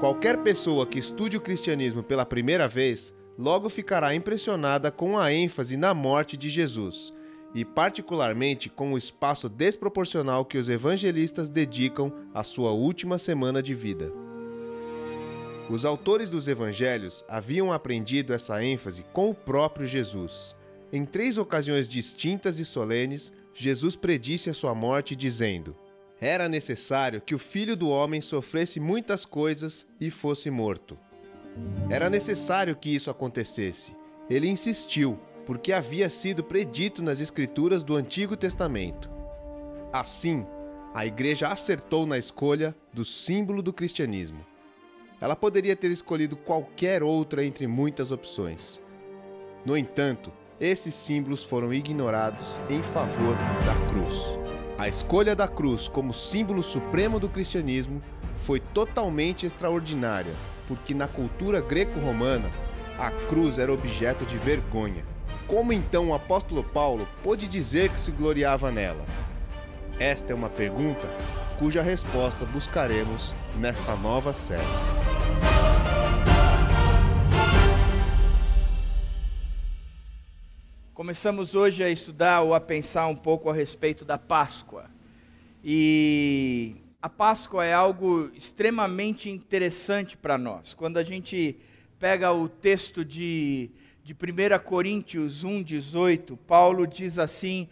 Qualquer pessoa que estude o cristianismo pela primeira vez, logo ficará impressionada com a ênfase na morte de Jesus, e particularmente com o espaço desproporcional que os evangelistas dedicam à sua última semana de vida. Os autores dos evangelhos haviam aprendido essa ênfase com o próprio Jesus. Em 3 ocasiões distintas e solenes, Jesus predisse a sua morte dizendo: era necessário que o Filho do Homem sofresse muitas coisas e fosse morto. Era necessário que isso acontecesse. Ele insistiu, porque havia sido predito nas Escrituras do Antigo Testamento. Assim, a Igreja acertou na escolha do símbolo do cristianismo. Ela poderia ter escolhido qualquer outra entre muitas opções. No entanto, esses símbolos foram ignorados em favor da cruz. A escolha da cruz como símbolo supremo do cristianismo foi totalmente extraordinária, porque na cultura greco-romana, a cruz era objeto de vergonha. Como então o apóstolo Paulo pôde dizer que se gloriava nela? Esta é uma pergunta cuja resposta buscaremos nesta nova série. Começamos hoje a estudar ou a pensar um pouco a respeito da Páscoa. E a Páscoa é algo extremamente interessante para nós. Quando a gente pega o texto de 1 Coríntios 1,18, Paulo diz assim: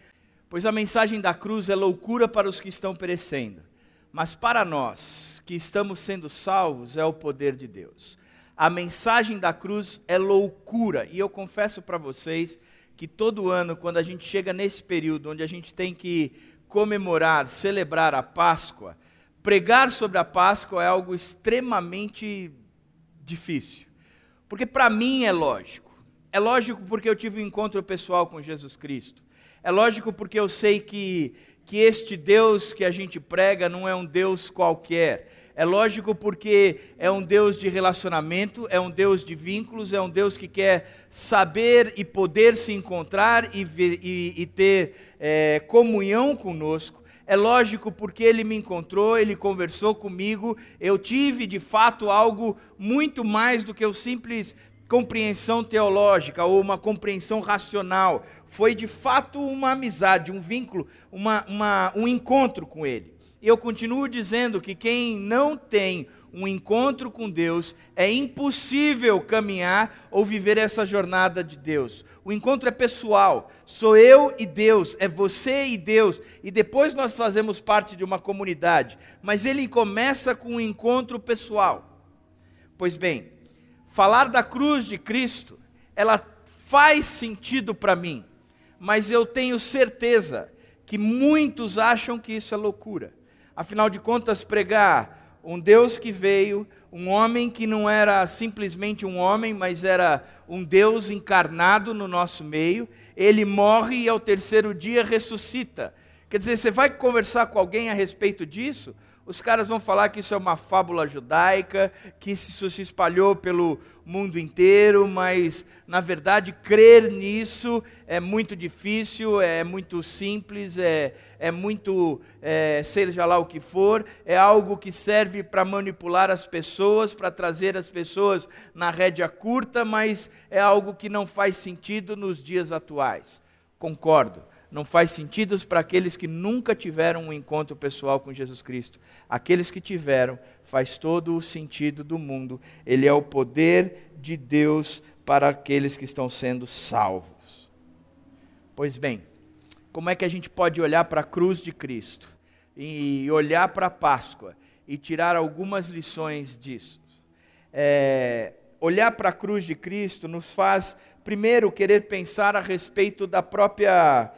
pois a mensagem da cruz é loucura para os que estão perecendo, mas para nós que estamos sendo salvos é o poder de Deus. A mensagem da cruz é loucura, e eu confesso para vocês que todo ano, quando a gente chega nesse período onde a gente tem que comemorar, celebrar a Páscoa, pregar sobre a Páscoa é algo extremamente difícil. Porque para mim é lógico. É lógico porque eu tive um encontro pessoal com Jesus Cristo. É lógico porque eu sei que este Deus que a gente prega não é um Deus qualquer. É lógico porque é um Deus de relacionamento, é um Deus de vínculos, é um Deus que quer saber e poder se encontrar e ter comunhão conosco. É lógico porque Ele me encontrou, Ele conversou comigo, eu tive de fato algo muito mais do que o simples compreensão teológica ou uma compreensão racional. Foi de fato uma amizade, um vínculo, um encontro com Ele. E eu continuo dizendo que quem não tem um encontro com Deus, é impossível caminhar ou viver essa jornada de Deus. O encontro é pessoal, sou eu e Deus, é você e Deus, e depois nós fazemos parte de uma comunidade, mas ele começa com um encontro pessoal. Pois bem, falar da cruz de Cristo, ela faz sentido para mim, mas eu tenho certeza que muitos acham que isso é loucura. Afinal de contas, pregar um Deus que veio, um homem que não era simplesmente um homem, mas era um Deus encarnado no nosso meio, ele morre e ao terceiro dia ressuscita. Quer dizer, você vai conversar com alguém a respeito disso, os caras vão falar que isso é uma fábula judaica, que isso se espalhou pelo mundo inteiro, mas na verdade crer nisso é muito difícil, é muito simples, é muito, seja lá o que for, é algo que serve para manipular as pessoas, para trazer as pessoas na rédea curta, mas é algo que não faz sentido nos dias atuais. Concordo. Não faz sentido para aqueles que nunca tiveram um encontro pessoal com Jesus Cristo. Aqueles que tiveram, faz todo o sentido do mundo. Ele é o poder de Deus para aqueles que estão sendo salvos. Pois bem, como é que a gente pode olhar para a cruz de Cristo e olhar para a Páscoa e tirar algumas lições disso? Olhar para a cruz de Cristo nos faz, primeiro, querer pensar a respeito da própria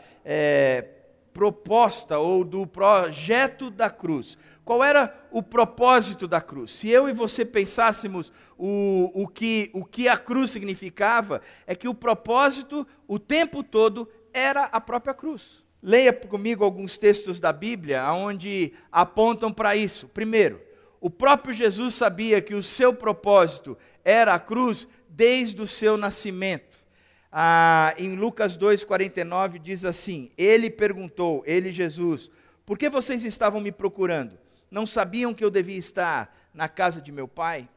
proposta ou do projeto da cruz. Qual era o propósito da cruz? Se eu e você pensássemos o que a cruz significava, é que o propósito, o tempo todo, era a própria cruz. Leia comigo alguns textos da Bíblia onde apontam para isso. Primeiro, o próprio Jesus sabia que o seu propósito era a cruz desde o seu nascimento. Em Lucas 2,49 diz assim: ele perguntou, ele Jesus, por que vocês estavam me procurando? Não sabiam que eu devia estar na casa de meu pai?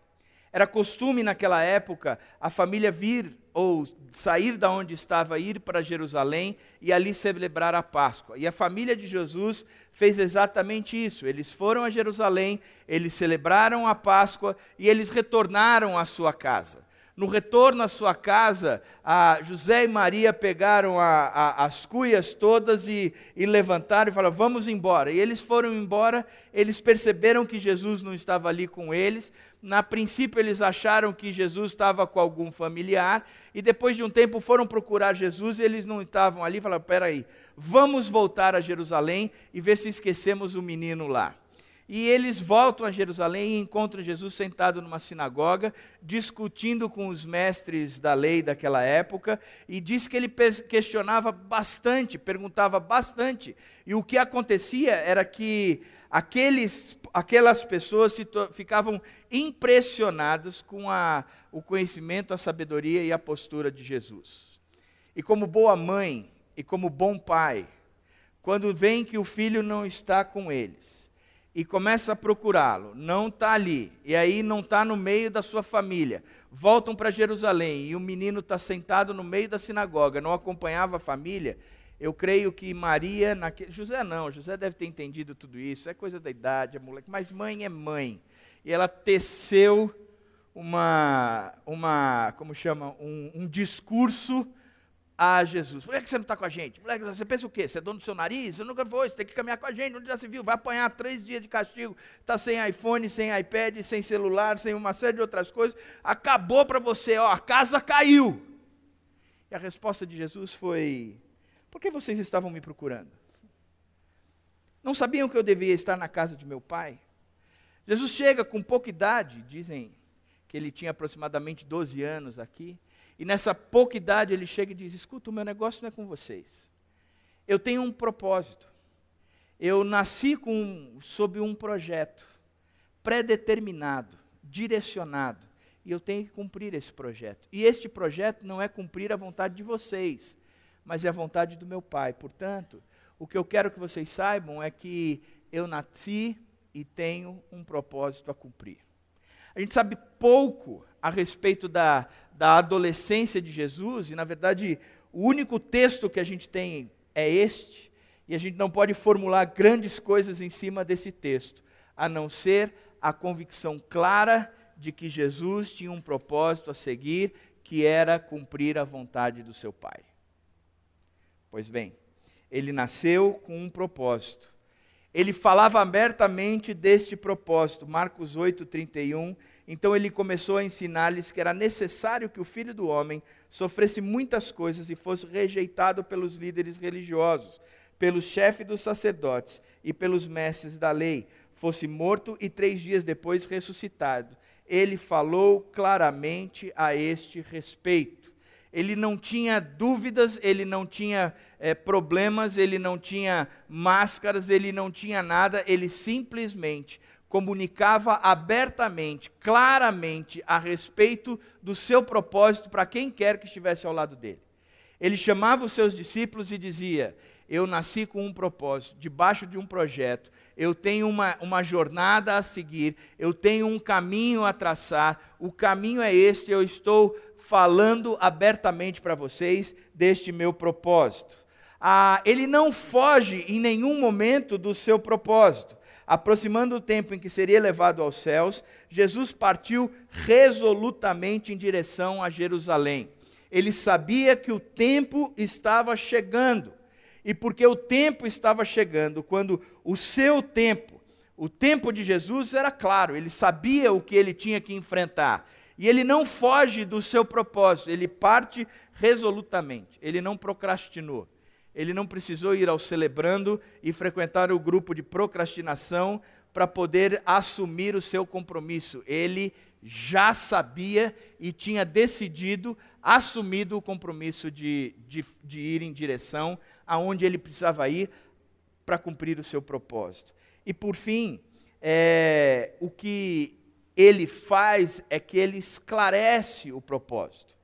Era costume naquela época a família vir ou sair da onde estava, ir para Jerusalém e ali celebrar a Páscoa. E a família de Jesus fez exatamente isso. Eles foram a Jerusalém, eles celebraram a Páscoa e eles retornaram à sua casa. No retorno à sua casa, José e Maria pegaram as cuias todas e levantaram e falaram, vamos embora. E eles foram embora, eles perceberam que Jesus não estava ali com eles. Na princípio eles acharam que Jesus estava com algum familiar, e depois de um tempo foram procurar Jesus e eles não estavam ali, falaram, peraí, vamos voltar a Jerusalém e ver se esquecemos o menino lá. E eles voltam a Jerusalém e encontram Jesus sentado numa sinagoga, discutindo com os mestres da lei daquela época, e diz que ele questionava bastante, perguntava bastante, e o que acontecia era que aquelas pessoas ficavam impressionadas com o conhecimento, a sabedoria e a postura de Jesus. E como boa mãe e como bom pai, quando veem que o filho não está com eles, e começa a procurá-lo, não está ali, e aí não está no meio da sua família, voltam para Jerusalém, e o menino está sentado no meio da sinagoga, não acompanhava a família, eu creio que Maria, José deve ter entendido tudo isso, é coisa da idade, é moleque, mas mãe é mãe, e ela teceu um discurso a Jesus. Por que você não está com a gente? Moleque, você pensa o quê? Você é dono do seu nariz? Você nunca foi, você tem que caminhar com a gente, onde já se viu? Vai apanhar 3 dias de castigo, está sem iPhone, sem iPad, sem celular, sem uma série de outras coisas, acabou para você, a casa caiu. E a resposta de Jesus foi, por que vocês estavam me procurando? Não sabiam que eu devia estar na casa de meu pai? Jesus chega com pouca idade, dizem que ele tinha aproximadamente 12 anos aqui, e nessa pouca idade ele chega e diz, escuta, o meu negócio não é com vocês. Eu tenho um propósito. Eu nasci sob um projeto pré-determinado, direcionado, e eu tenho que cumprir esse projeto. E este projeto não é cumprir a vontade de vocês, mas é a vontade do meu Pai. Portanto, o que eu quero que vocês saibam é que eu nasci e tenho um propósito a cumprir. A gente sabe pouco a respeito da adolescência de Jesus, e na verdade o único texto que a gente tem é este, e a gente não pode formular grandes coisas em cima desse texto, a não ser a convicção clara de que Jesus tinha um propósito a seguir, que era cumprir a vontade do seu Pai. Pois bem, ele nasceu com um propósito. Ele falava abertamente deste propósito, Marcos 8:31. Então ele começou a ensinar-lhes que era necessário que o Filho do Homem sofresse muitas coisas e fosse rejeitado pelos líderes religiosos, pelos chefes dos sacerdotes e pelos mestres da lei, fosse morto e 3 dias depois ressuscitado. Ele falou claramente a este respeito. Ele não tinha dúvidas, ele não tinha problemas, ele não tinha máscaras, ele não tinha nada, ele simplesmente comunicava abertamente, claramente, a respeito do seu propósito para quem quer que estivesse ao lado dele. Ele chamava os seus discípulos e dizia, eu nasci com um propósito, debaixo de um projeto, eu tenho uma jornada a seguir, eu tenho um caminho a traçar, o caminho é este, eu estou falando abertamente para vocês deste meu propósito. Ele não foge em nenhum momento do seu propósito. Aproximando o tempo em que seria levado aos céus, Jesus partiu resolutamente em direção a Jerusalém. Ele sabia que o tempo estava chegando. E porque o tempo estava chegando, quando o seu tempo, o tempo de Jesus era claro, ele sabia o que ele tinha que enfrentar. E ele não foge do seu propósito, ele parte resolutamente, ele não procrastinou. Ele não precisou ir ao Celebrando e frequentar o grupo de procrastinação para poder assumir o seu compromisso. Ele já sabia e tinha decidido, assumido o compromisso de ir em direção aonde ele precisava ir para cumprir o seu propósito. E por fim, o que ele faz é que ele esclarece o propósito.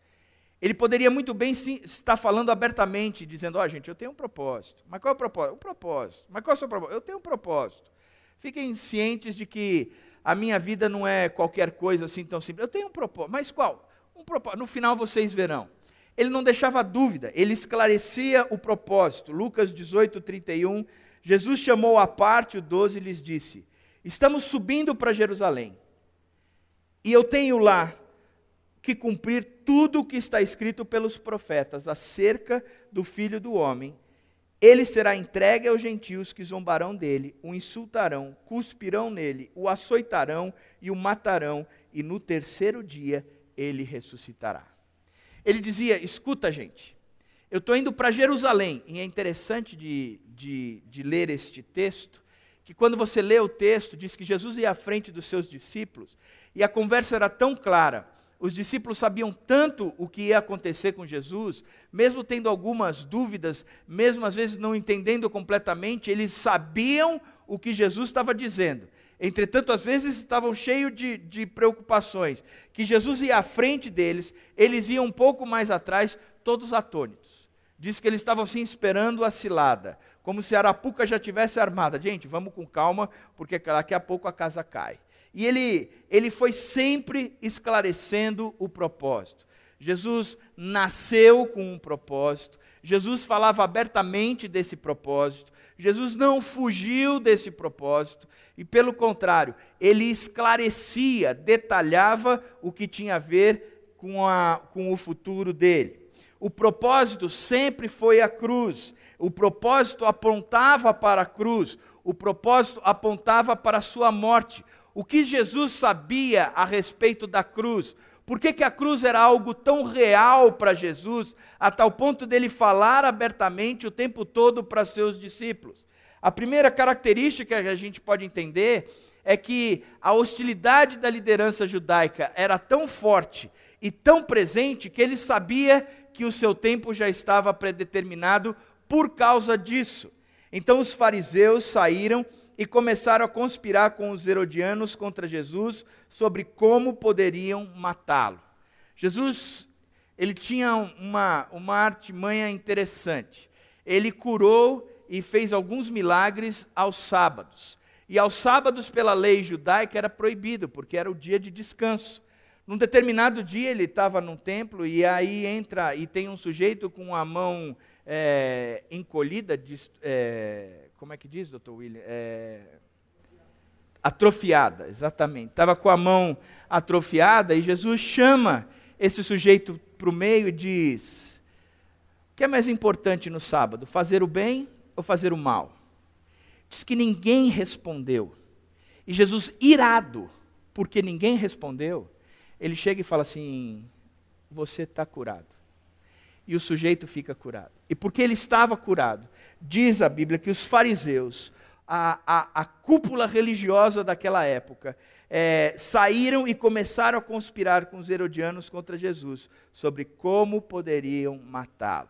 Ele poderia muito bem estar falando abertamente, dizendo, gente, eu tenho um propósito. Mas qual é o propósito? Um propósito. Mas qual é o seu propósito? Eu tenho um propósito. Fiquem cientes de que a minha vida não é qualquer coisa assim tão simples. Eu tenho um propósito, mas qual? Um propósito. No final vocês verão. Ele não deixava dúvida, ele esclarecia o propósito. Lucas 18:31, Jesus chamou à parte os 12 e lhes disse: estamos subindo para Jerusalém, e eu tenho lá que cumprir tudo o que está escrito pelos profetas acerca do Filho do Homem. Ele será entregue aos gentios que zombarão dele, o insultarão, cuspirão nele, o açoitarão e o matarão, e no terceiro dia ele ressuscitará. Ele dizia: escuta, gente, eu estou indo para Jerusalém. E é interessante de ler este texto, que quando você lê o texto, diz que Jesus ia à frente dos seus discípulos, e a conversa era tão clara, os discípulos sabiam tanto o que ia acontecer com Jesus, mesmo tendo algumas dúvidas, mesmo às vezes não entendendo completamente, eles sabiam o que Jesus estava dizendo. Entretanto, às vezes estavam cheios de preocupações, que Jesus ia à frente deles, eles iam um pouco mais atrás, todos atônitos. Diz que eles estavam assim esperando a cilada, como se a arapuca já tivesse armada. Gente, vamos com calma, porque daqui a pouco a casa cai. E ele foi sempre esclarecendo o propósito. Jesus nasceu com um propósito, Jesus falava abertamente desse propósito, Jesus não fugiu desse propósito, e pelo contrário, ele esclarecia, detalhava o que tinha a ver com o futuro dele. O propósito sempre foi a cruz, o propósito apontava para a cruz, o propósito apontava para a sua morte. O que Jesus sabia a respeito da cruz? Por que a cruz era algo tão real para Jesus, a tal ponto dele falar abertamente o tempo todo para seus discípulos? A primeira característica que a gente pode entender é que a hostilidade da liderança judaica era tão forte e tão presente que ele sabia que o seu tempo já estava predeterminado por causa disso. Então os fariseus saíram e começaram a conspirar com os herodianos contra Jesus sobre como poderiam matá-lo. Jesus, ele tinha uma artimanha interessante. Ele curou e fez alguns milagres aos sábados. E aos sábados, pela lei judaica, era proibido, porque era o dia de descanso. Num determinado dia, ele estava num templo, e aí entra, e tem um sujeito com a mão encolhida, como é que diz, doutor William? Atrofiada, exatamente. Estava com a mão atrofiada, e Jesus chama esse sujeito para o meio e diz: o que é mais importante no sábado, fazer o bem ou fazer o mal? Diz que ninguém respondeu. E Jesus, irado, porque ninguém respondeu, ele chega e fala assim: você está curado. E o sujeito fica curado. E porque ele estava curado, diz a Bíblia que os fariseus, a cúpula religiosa daquela época, saíram e começaram a conspirar com os herodianos contra Jesus, sobre como poderiam matá-lo.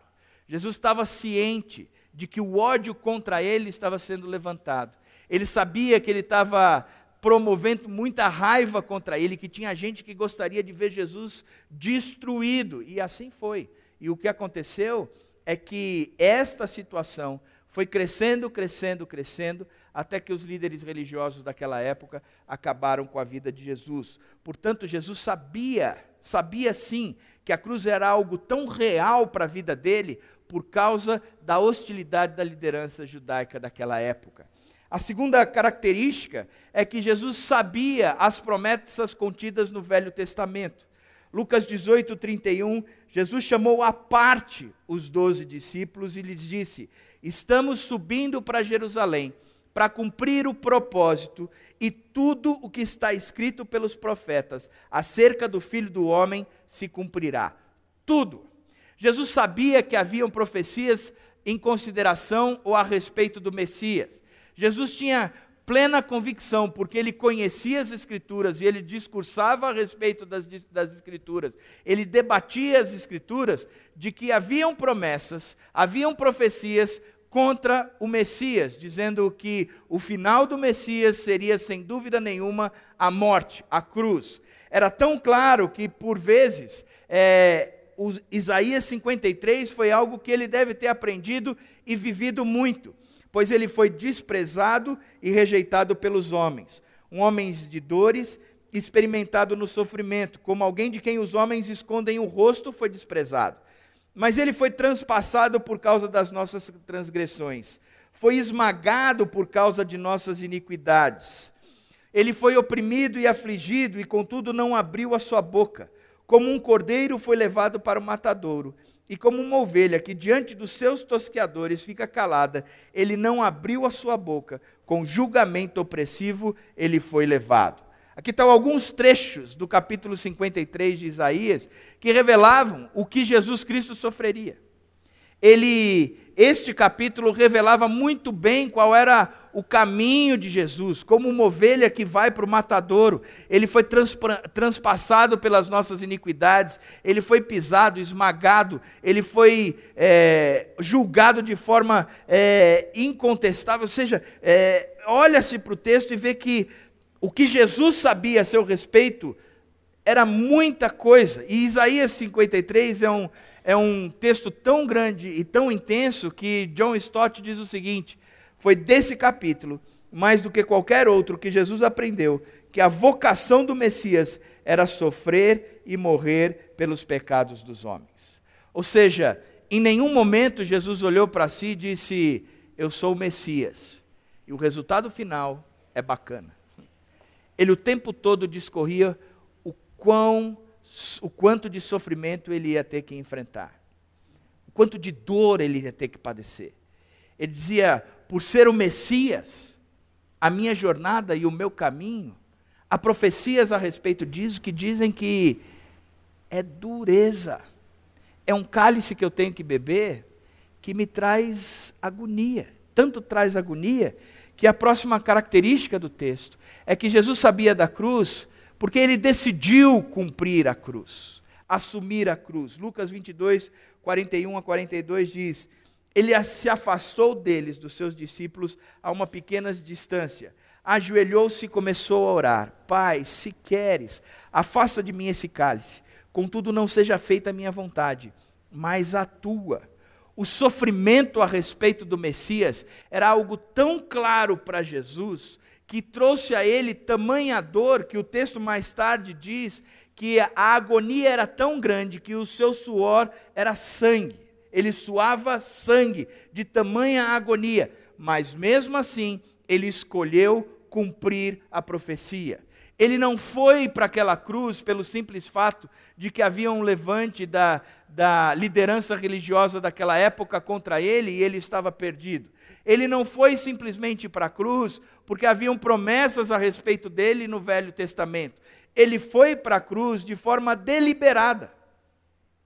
Jesus estava ciente de que o ódio contra ele estava sendo levantado. Ele sabia que ele estava promovendo muita raiva contra ele, que tinha gente que gostaria de ver Jesus destruído, e assim foi. E o que aconteceu é que esta situação foi crescendo, crescendo, crescendo, até que os líderes religiosos daquela época acabaram com a vida de Jesus. Portanto, Jesus sabia sim, que a cruz era algo tão real para a vida dele, por causa da hostilidade da liderança judaica daquela época. A segunda característica é que Jesus sabia as promessas contidas no Velho Testamento. Lucas 18:31, Jesus chamou à parte os 12 discípulos e lhes disse: estamos subindo para Jerusalém para cumprir o propósito e tudo o que está escrito pelos profetas acerca do Filho do Homem se cumprirá. Tudo. Jesus sabia que haviam profecias em consideração ou a respeito do Messias. Jesus tinha plena convicção, porque ele conhecia as Escrituras e ele discursava a respeito das Escrituras. Ele debatia as Escrituras de que haviam promessas, haviam profecias contra o Messias, dizendo que o final do Messias seria, sem dúvida nenhuma, a morte, a cruz. Era tão claro que, por vezes, o Isaías 53 foi algo que ele deve ter aprendido e vivido muito, pois ele foi desprezado e rejeitado pelos homens, um homem de dores, experimentado no sofrimento, como alguém de quem os homens escondem o rosto, foi desprezado. Mas ele foi transpassado por causa das nossas transgressões, foi esmagado por causa de nossas iniquidades. Ele foi oprimido e afligido, e contudo não abriu a sua boca. Como um cordeiro foi levado para o matadouro, e como uma ovelha que diante dos seus tosqueadores fica calada, ele não abriu a sua boca, com julgamento opressivo ele foi levado. Aqui estão alguns trechos do capítulo 53 de Isaías, que revelavam o que Jesus Cristo sofreria. Este capítulo revelava muito bem qual era o caminho de Jesus, como uma ovelha que vai para o matadouro. Ele foi transpassado pelas nossas iniquidades, ele foi pisado, esmagado, ele foi julgado de forma incontestável. Ou seja, olha-se para o texto e vê que o que Jesus sabia a seu respeito era muita coisa. E Isaías 53 é um texto tão grande e tão intenso que John Stott diz o seguinte: foi desse capítulo, mais do que qualquer outro, que Jesus aprendeu que a vocação do Messias era sofrer e morrer pelos pecados dos homens. Ou seja, em nenhum momento Jesus olhou para si e disse: eu sou o Messias. E o resultado final é bacana. Ele o tempo todo discorria o quanto de sofrimento ele ia ter que enfrentar, o quanto de dor ele ia ter que padecer. Ele dizia: por ser o Messias, a minha jornada e o meu caminho, há profecias a respeito disso que dizem que é dureza, é um cálice que eu tenho que beber que me traz agonia, tanto traz agonia que a próxima característica do texto é que Jesus sabia da cruz porque ele decidiu cumprir a cruz, assumir a cruz. Lucas 22, 41 a 42 diz: ele se afastou deles, dos seus discípulos, a uma pequena distância, ajoelhou-se e começou a orar: Pai, se queres, afasta de mim esse cálice, contudo não seja feita a minha vontade, mas a tua. O sofrimento a respeito do Messias era algo tão claro para Jesus, que trouxe a ele tamanha dor, que o texto mais tarde diz que a agonia era tão grande que o seu suor era sangue. Ele suava sangue de tamanha agonia, mas mesmo assim ele escolheu cumprir a profecia. Ele não foi para aquela cruz pelo simples fato de que havia um levante da liderança religiosa daquela época contra ele e ele estava perdido. Ele não foi simplesmente para a cruz porque haviam promessas a respeito dele no Velho Testamento. Ele foi para a cruz de forma deliberada.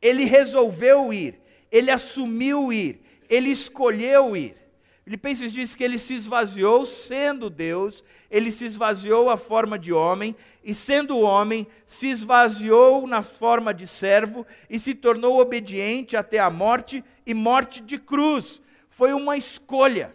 Ele resolveu ir, ele assumiu ir, ele escolheu ir. Filipenses diz que ele se esvaziou sendo Deus, ele se esvaziou à forma de homem, e sendo homem, se esvaziou na forma de servo, e se tornou obediente até a morte, e morte de cruz. Foi uma escolha,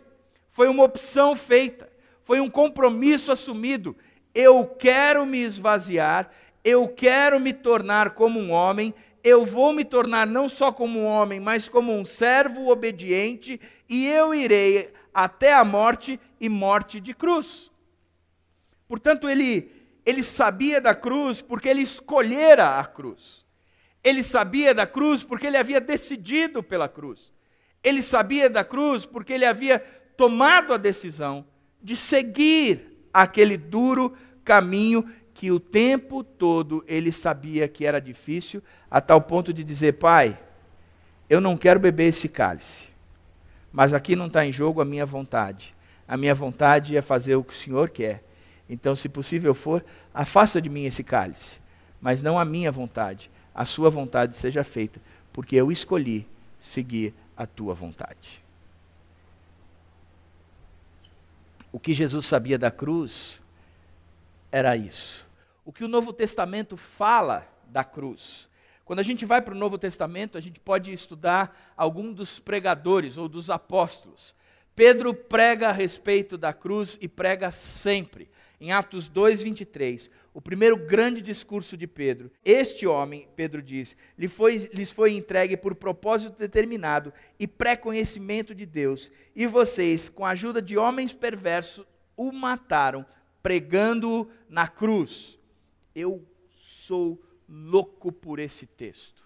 foi uma opção feita, foi um compromisso assumido. Eu quero me esvaziar, eu quero me tornar como um homem, eu vou me tornar não só como um homem, mas como um servo obediente, e eu irei até a morte e morte de cruz. Portanto, ele sabia da cruz porque ele escolhera a cruz. Ele sabia da cruz porque ele havia decidido pela cruz. Ele sabia da cruz porque ele havia tomado a decisão de seguir aquele duro caminho que o tempo todo ele sabia que era difícil, a tal ponto de dizer: Pai, eu não quero beber esse cálice, mas aqui não está em jogo a minha vontade. A minha vontade é fazer o que o Senhor quer. Então, se possível for, afasta de mim esse cálice, mas não a minha vontade, a sua vontade seja feita, porque eu escolhi seguir a tua vontade. O que Jesus sabia da cruz era isso. O que o Novo Testamento fala da cruz. Quando a gente vai para o Novo Testamento, a gente pode estudar algum dos pregadores ou dos apóstolos. Pedro prega a respeito da cruz e prega sempre. Em Atos 2:23, o primeiro grande discurso de Pedro, este homem, Pedro diz, lhes foi entregue por propósito determinado e pré-conhecimento de Deus, e vocês, com a ajuda de homens perversos, o mataram pregando na cruz. Eu sou louco por esse texto.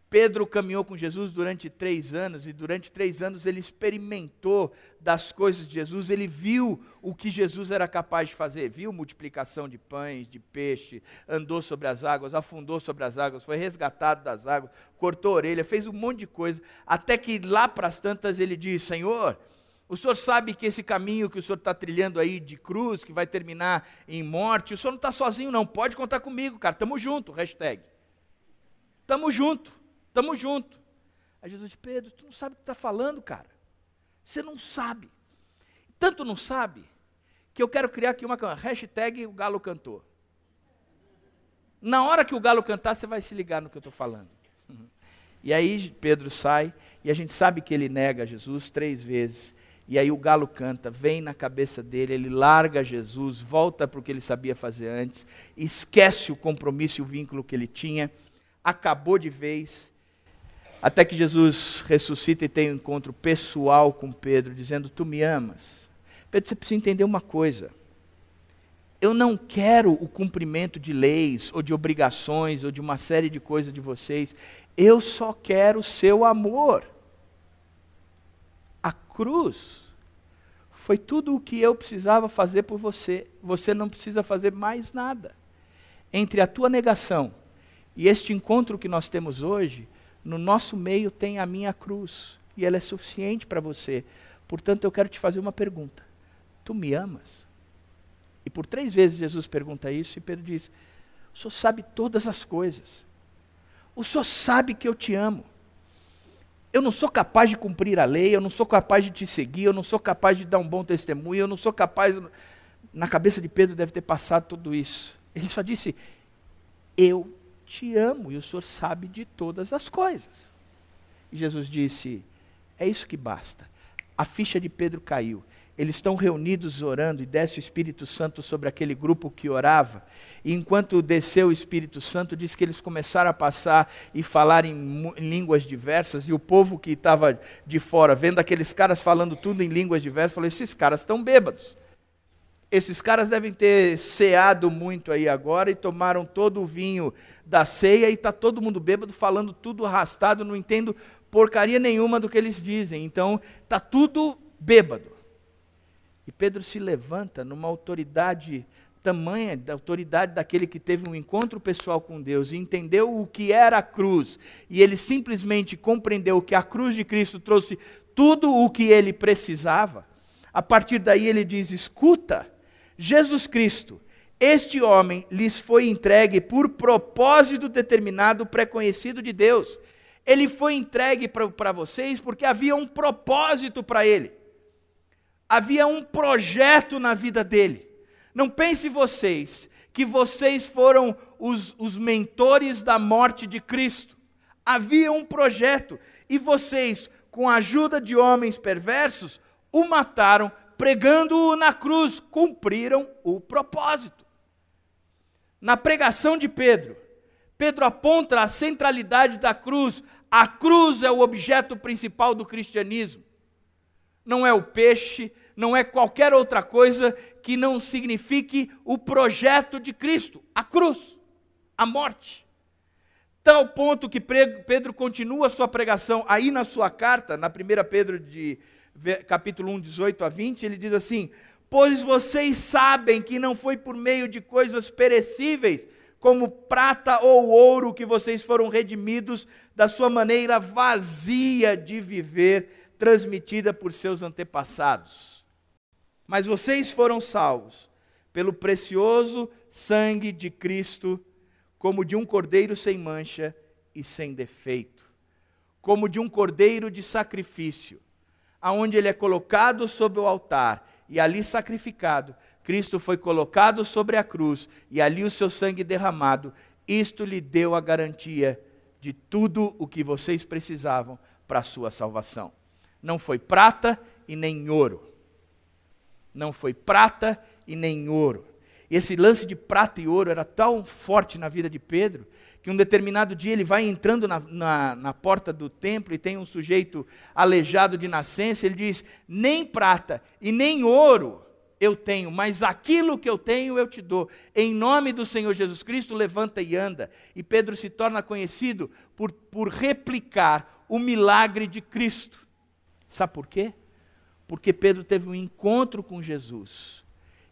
Pedro caminhou com Jesus durante 3 anos, e durante 3 anos ele experimentou das coisas de Jesus, ele viu o que Jesus era capaz de fazer, viu multiplicação de pães, de peixe, andou sobre as águas, afundou sobre as águas, foi resgatado das águas, cortou a orelha, fez um monte de coisa, até que lá para as tantas ele diz: Senhor, o Senhor sabe que esse caminho que o Senhor está trilhando aí de cruz, que vai terminar em morte, o Senhor não está sozinho não, pode contar comigo, cara, tamo junto, hashtag. Tamo junto. Tamo junto. Aí Jesus disse: Pedro, tu não sabe o que está falando, cara. Você não sabe. Tanto não sabe, que eu quero criar aqui uma hashtag o galo cantou. Na hora que o galo cantar, você vai se ligar no que eu estou falando. E aí Pedro sai, e a gente sabe que ele nega Jesus 3 vezes. E aí o galo canta, vem na cabeça dele, ele larga Jesus, volta para o que ele sabia fazer antes, esquece o compromisso e o vínculo que ele tinha, acabou de vez. Até que Jesus ressuscita e tem um encontro pessoal com Pedro, dizendo: tu me amas? Pedro, você precisa entender uma coisa. Eu não quero o cumprimento de leis, ou de obrigações, ou de uma série de coisas de vocês. Eu só quero o seu amor. A cruz foi tudo o que eu precisava fazer por você. Você não precisa fazer mais nada. Entre a tua negação e este encontro que nós temos hoje, no nosso meio tem a minha cruz, e ela é suficiente para você. Portanto, eu quero te fazer uma pergunta: tu me amas? E por 3 vezes Jesus pergunta isso, e Pedro diz: o Senhor sabe todas as coisas, o Senhor sabe que eu te amo. Eu não sou capaz de cumprir a lei, eu não sou capaz de te seguir, eu não sou capaz de dar um bom testemunho, eu não sou capaz... Na cabeça de Pedro deve ter passado tudo isso. Ele só disse: eu te amo, e o Senhor sabe de todas as coisas. E Jesus disse: é isso que basta. A ficha de Pedro caiu. Eles estão reunidos orando, e desce o Espírito Santo sobre aquele grupo que orava. E enquanto desceu o Espírito Santo, diz que eles começaram a passar e falar em línguas diversas, e o povo que estava de fora, vendo aqueles caras falando tudo em línguas diversas, falou: esses caras estão bêbados. Esses caras devem ter ceado muito aí agora, e tomaram todo o vinho da ceia, e está todo mundo bêbado, falando tudo arrastado, não entendo porcaria nenhuma do que eles dizem. Então, está tudo bêbado. E Pedro se levanta numa autoridade tamanha, da autoridade daquele que teve um encontro pessoal com Deus, e entendeu o que era a cruz, e ele simplesmente compreendeu que a cruz de Cristo trouxe tudo o que ele precisava. A partir daí ele diz: escuta, Jesus Cristo, este homem lhes foi entregue por propósito determinado, pré-conhecido de Deus. Ele foi entregue para vocês porque havia um propósito para ele. Havia um projeto na vida dele. Não pense vocês que vocês foram os mentores da morte de Cristo. Havia um projeto, e vocês, com a ajuda de homens perversos, o mataram, pregando-o na cruz, cumpriram o propósito. Na pregação de Pedro, Pedro aponta a centralidade da cruz. A cruz é o objeto principal do cristianismo. Não é o peixe, não é qualquer outra coisa que não signifique o projeto de Cristo, a cruz, a morte. Tal ponto que Pedro continua a sua pregação aí na sua carta, na 1 Pedro de capítulo 1, 18 a 20, ele diz assim: pois vocês sabem que não foi por meio de coisas perecíveis, como prata ou ouro, que vocês foram redimidos da sua maneira vazia de viver, transmitida por seus antepassados. Mas vocês foram salvos pelo precioso sangue de Cristo, como de um cordeiro sem mancha e sem defeito, como de um cordeiro de sacrifício, aonde ele é colocado sobre o altar e ali sacrificado. Cristo foi colocado sobre a cruz e ali o seu sangue derramado. Isto lhe deu a garantia de tudo o que vocês precisavam para a sua salvação. Não foi prata e nem ouro. Não foi prata e nem ouro. E esse lance de prata e ouro era tão forte na vida de Pedro, que um determinado dia ele vai entrando na porta do templo e tem um sujeito aleijado de nascença. Ele diz: nem prata e nem ouro eu tenho, mas aquilo que eu tenho eu te dou. Em nome do Senhor Jesus Cristo, levanta e anda. E Pedro se torna conhecido por replicar o milagre de Cristo. Sabe por quê? Porque Pedro teve um encontro com Jesus.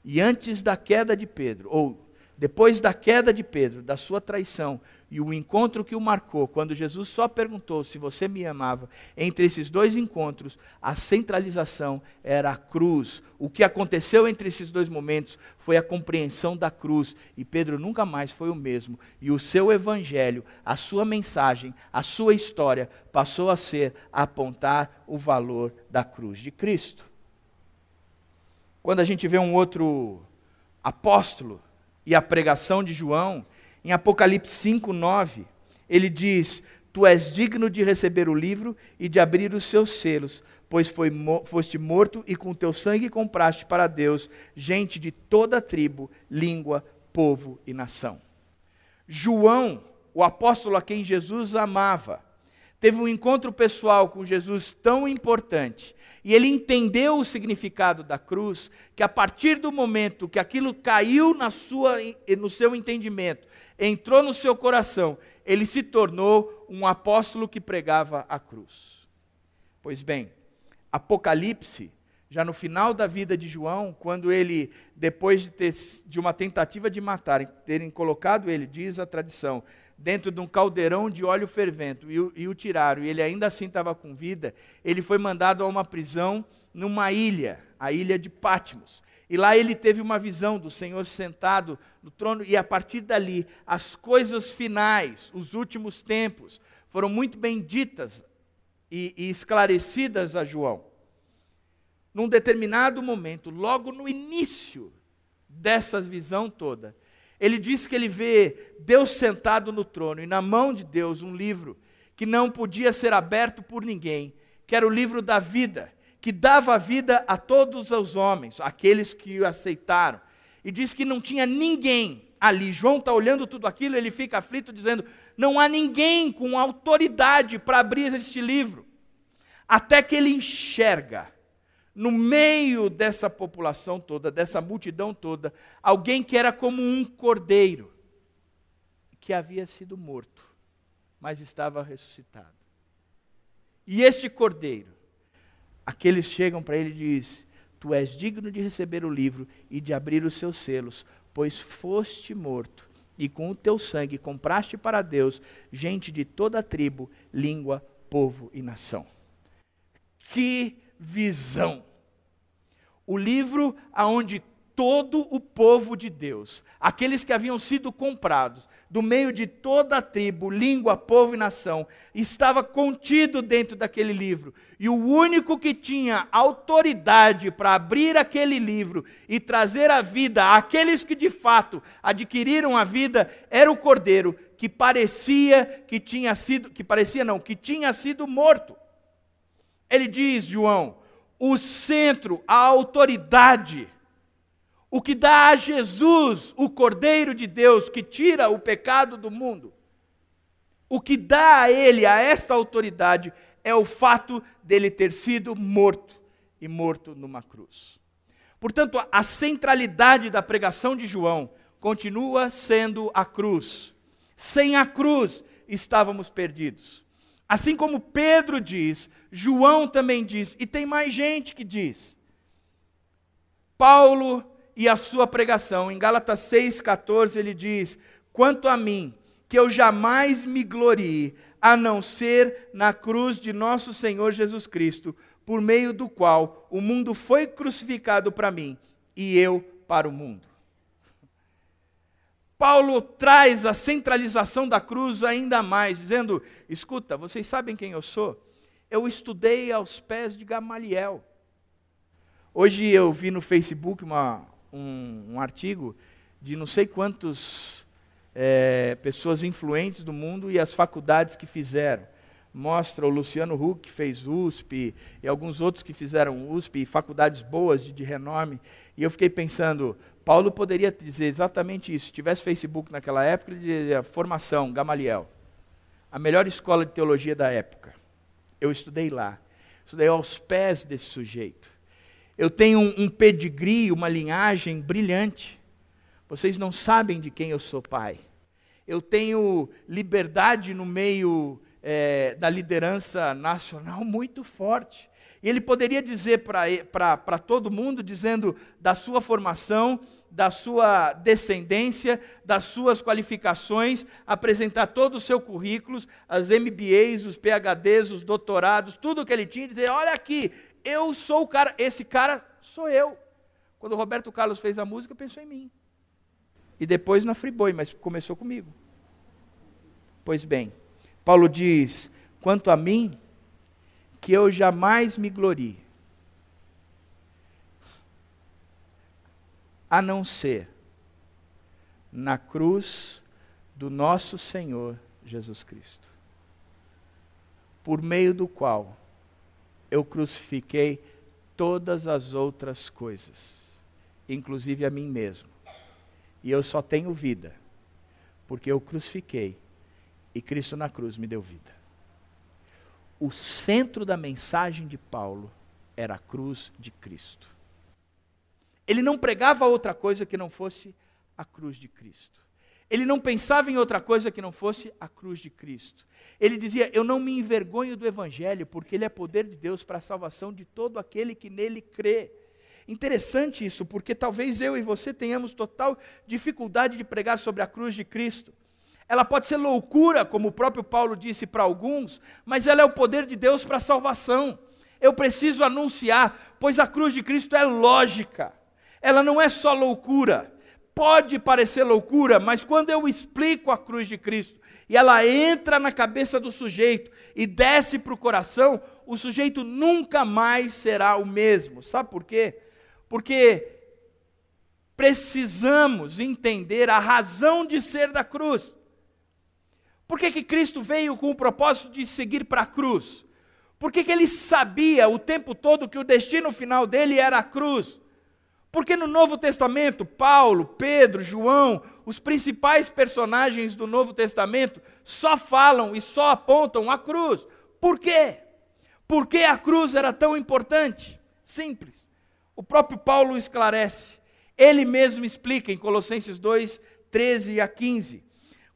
E antes da queda de Pedro, ou depois da queda de Pedro, da sua traição, e o encontro que o marcou, quando Jesus só perguntou se você me amava, entre esses dois encontros, a centralização era a cruz. O que aconteceu entre esses dois momentos foi a compreensão da cruz, e Pedro nunca mais foi o mesmo, e o seu evangelho, a sua mensagem, a sua história, passou a ser apontar o valor da cruz de Cristo. Quando a gente vê um outro apóstolo, e a pregação de João, em Apocalipse 5:9, ele diz: tu és digno de receber o livro e de abrir os seus selos, pois foste morto e com teu sangue compraste para Deus gente de toda tribo, língua, povo e nação. João, o apóstolo a quem Jesus amava, teve um encontro pessoal com Jesus tão importante, e ele entendeu o significado da cruz, que a partir do momento que aquilo caiu no seu entendimento, entrou no seu coração, ele se tornou um apóstolo que pregava a cruz. Pois bem, Apocalipse, já no final da vida de João, quando ele, depois de uma tentativa de matar, terem colocado ele, diz a tradição, dentro de um caldeirão de óleo fervente e o tiraram, e ele ainda assim estava com vida, ele foi mandado a uma prisão numa ilha, a ilha de Patmos. E lá ele teve uma visão do Senhor sentado no trono, e a partir dali, as coisas finais, os últimos tempos, foram muito bem ditas e esclarecidas a João. Num determinado momento, logo no início dessa visão toda, ele diz que ele vê Deus sentado no trono e na mão de Deus um livro que não podia ser aberto por ninguém, que era o livro da vida, que dava vida a todos os homens, aqueles que o aceitaram. E diz que não tinha ninguém ali. João está olhando tudo aquilo, ele fica aflito dizendo, não há ninguém com autoridade para abrir este livro. Até que ele enxerga, no meio dessa população toda, dessa multidão toda, alguém que era como um cordeiro, que havia sido morto, mas estava ressuscitado. E este cordeiro, aqueles chegam para ele e dizem, tu és digno de receber o livro e de abrir os seus selos, pois foste morto, e com o teu sangue compraste para Deus gente de toda a tribo, língua, povo e nação. Que visão! O livro aonde todo o povo de Deus, aqueles que haviam sido comprados, do meio de toda a tribo, língua, povo e nação, estava contido dentro daquele livro. E o único que tinha autoridade para abrir aquele livro e trazer a vida àqueles que de fato adquiriram a vida, era o cordeiro que que tinha sido morto. Ele diz, João, o centro, a autoridade, o que dá a Jesus, o Cordeiro de Deus, que tira o pecado do mundo, o que dá a ele, a esta autoridade, é o fato dele ter sido morto, e morto numa cruz. Portanto, a centralidade da pregação de João continua sendo a cruz. Sem a cruz, estávamos perdidos. Assim como Pedro diz, João também diz, e tem mais gente que diz. Paulo e a sua pregação, em Gálatas 6,14, ele diz, quanto a mim, que eu jamais me glorie, a não ser na cruz de nosso Senhor Jesus Cristo, por meio do qual o mundo foi crucificado para mim, e eu para o mundo. Paulo traz a centralização da cruz ainda mais, dizendo, escuta, vocês sabem quem eu sou? Eu estudei aos pés de Gamaliel. Hoje eu vi no Facebook um artigo de não sei quantas pessoas influentes do mundo e as faculdades que fizeram. Mostra o Luciano Huck, que fez USP, e alguns outros que fizeram USP, e faculdades boas de renome. E eu fiquei pensando, Paulo poderia dizer exatamente isso. Se tivesse Facebook naquela época, ele dizia, formação, Gamaliel. A melhor escola de teologia da época. Eu estudei lá. Estudei aos pés desse sujeito. Eu tenho um pedigree, uma linhagem brilhante. Vocês não sabem de quem eu sou pai. Eu tenho liberdade no meio da liderança nacional muito forte. E ele poderia dizer para todo mundo, dizendo da sua formação, da sua descendência, das suas qualificações, apresentar todo o seu currículo, as MBAs, os PhDs, os doutorados, tudo o que ele tinha, dizer, olha aqui, eu sou o cara, esse cara sou eu. Quando o Roberto Carlos fez a música, pensou em mim. E depois na Friboi, mas começou comigo. Pois bem, Paulo diz, quanto a mim, que eu jamais me glorie, a não ser na cruz do nosso Senhor Jesus Cristo, por meio do qual eu crucifiquei todas as outras coisas, inclusive a mim mesmo. E eu só tenho vida, porque eu crucifiquei, e Cristo na cruz me deu vida. O centro da mensagem de Paulo era a cruz de Cristo. Ele não pregava outra coisa que não fosse a cruz de Cristo. Ele não pensava em outra coisa que não fosse a cruz de Cristo. Ele dizia, eu não me envergonho do Evangelho, porque ele é poder de Deus para a salvação de todo aquele que nele crê. Interessante isso, porque talvez eu e você tenhamos total dificuldade de pregar sobre a cruz de Cristo. Ela pode ser loucura, como o próprio Paulo disse para alguns, mas ela é o poder de Deus para a salvação. Eu preciso anunciar, pois a cruz de Cristo é lógica. Ela não é só loucura. Pode parecer loucura, mas quando eu explico a cruz de Cristo, e ela entra na cabeça do sujeito e desce para o coração, o sujeito nunca mais será o mesmo. Sabe por quê? Porque precisamos entender a razão de ser da cruz. Por que Cristo veio com o propósito de seguir para a cruz? Por que ele sabia o tempo todo que o destino final dele era a cruz? Porque no Novo Testamento, Paulo, Pedro, João, os principais personagens do Novo Testamento só falam e só apontam a cruz. Por quê? Por que a cruz era tão importante? Simples. O próprio Paulo esclarece. Ele mesmo explica em Colossenses 2, 13 a 15.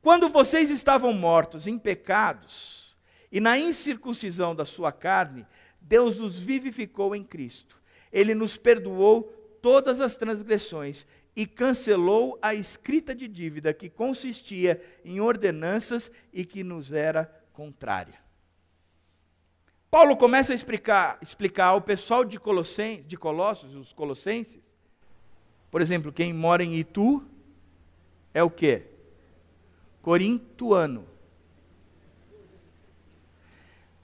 Quando vocês estavam mortos em pecados e na incircuncisão da sua carne, Deus os vivificou em Cristo. Ele nos perdoou todas as transgressões e cancelou a escrita de dívida que consistia em ordenanças e que nos era contrária. Paulo começa a explicar ao pessoal de Colossos, os colossenses, por exemplo, quem mora em Itu é o quê? Corintiano.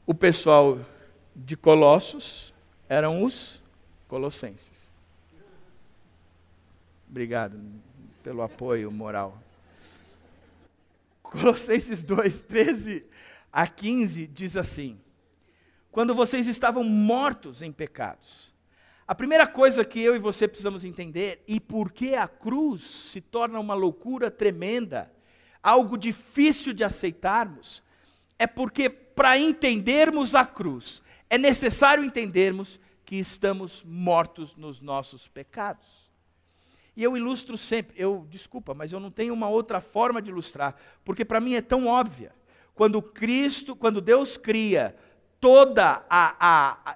O pessoal de Colossos eram os colossenses. Obrigado pelo apoio moral. Colossenses 2, 13 a 15 diz assim: quando vocês estavam mortos em pecados. A primeira coisa que eu e você precisamos entender, e por que a cruz se torna uma loucura tremenda, algo difícil de aceitarmos, é porque para entendermos a cruz, é necessário entendermos que estamos mortos nos nossos pecados. E eu ilustro sempre, mas eu não tenho uma outra forma de ilustrar, porque para mim é tão óbvia. Quando Deus cria toda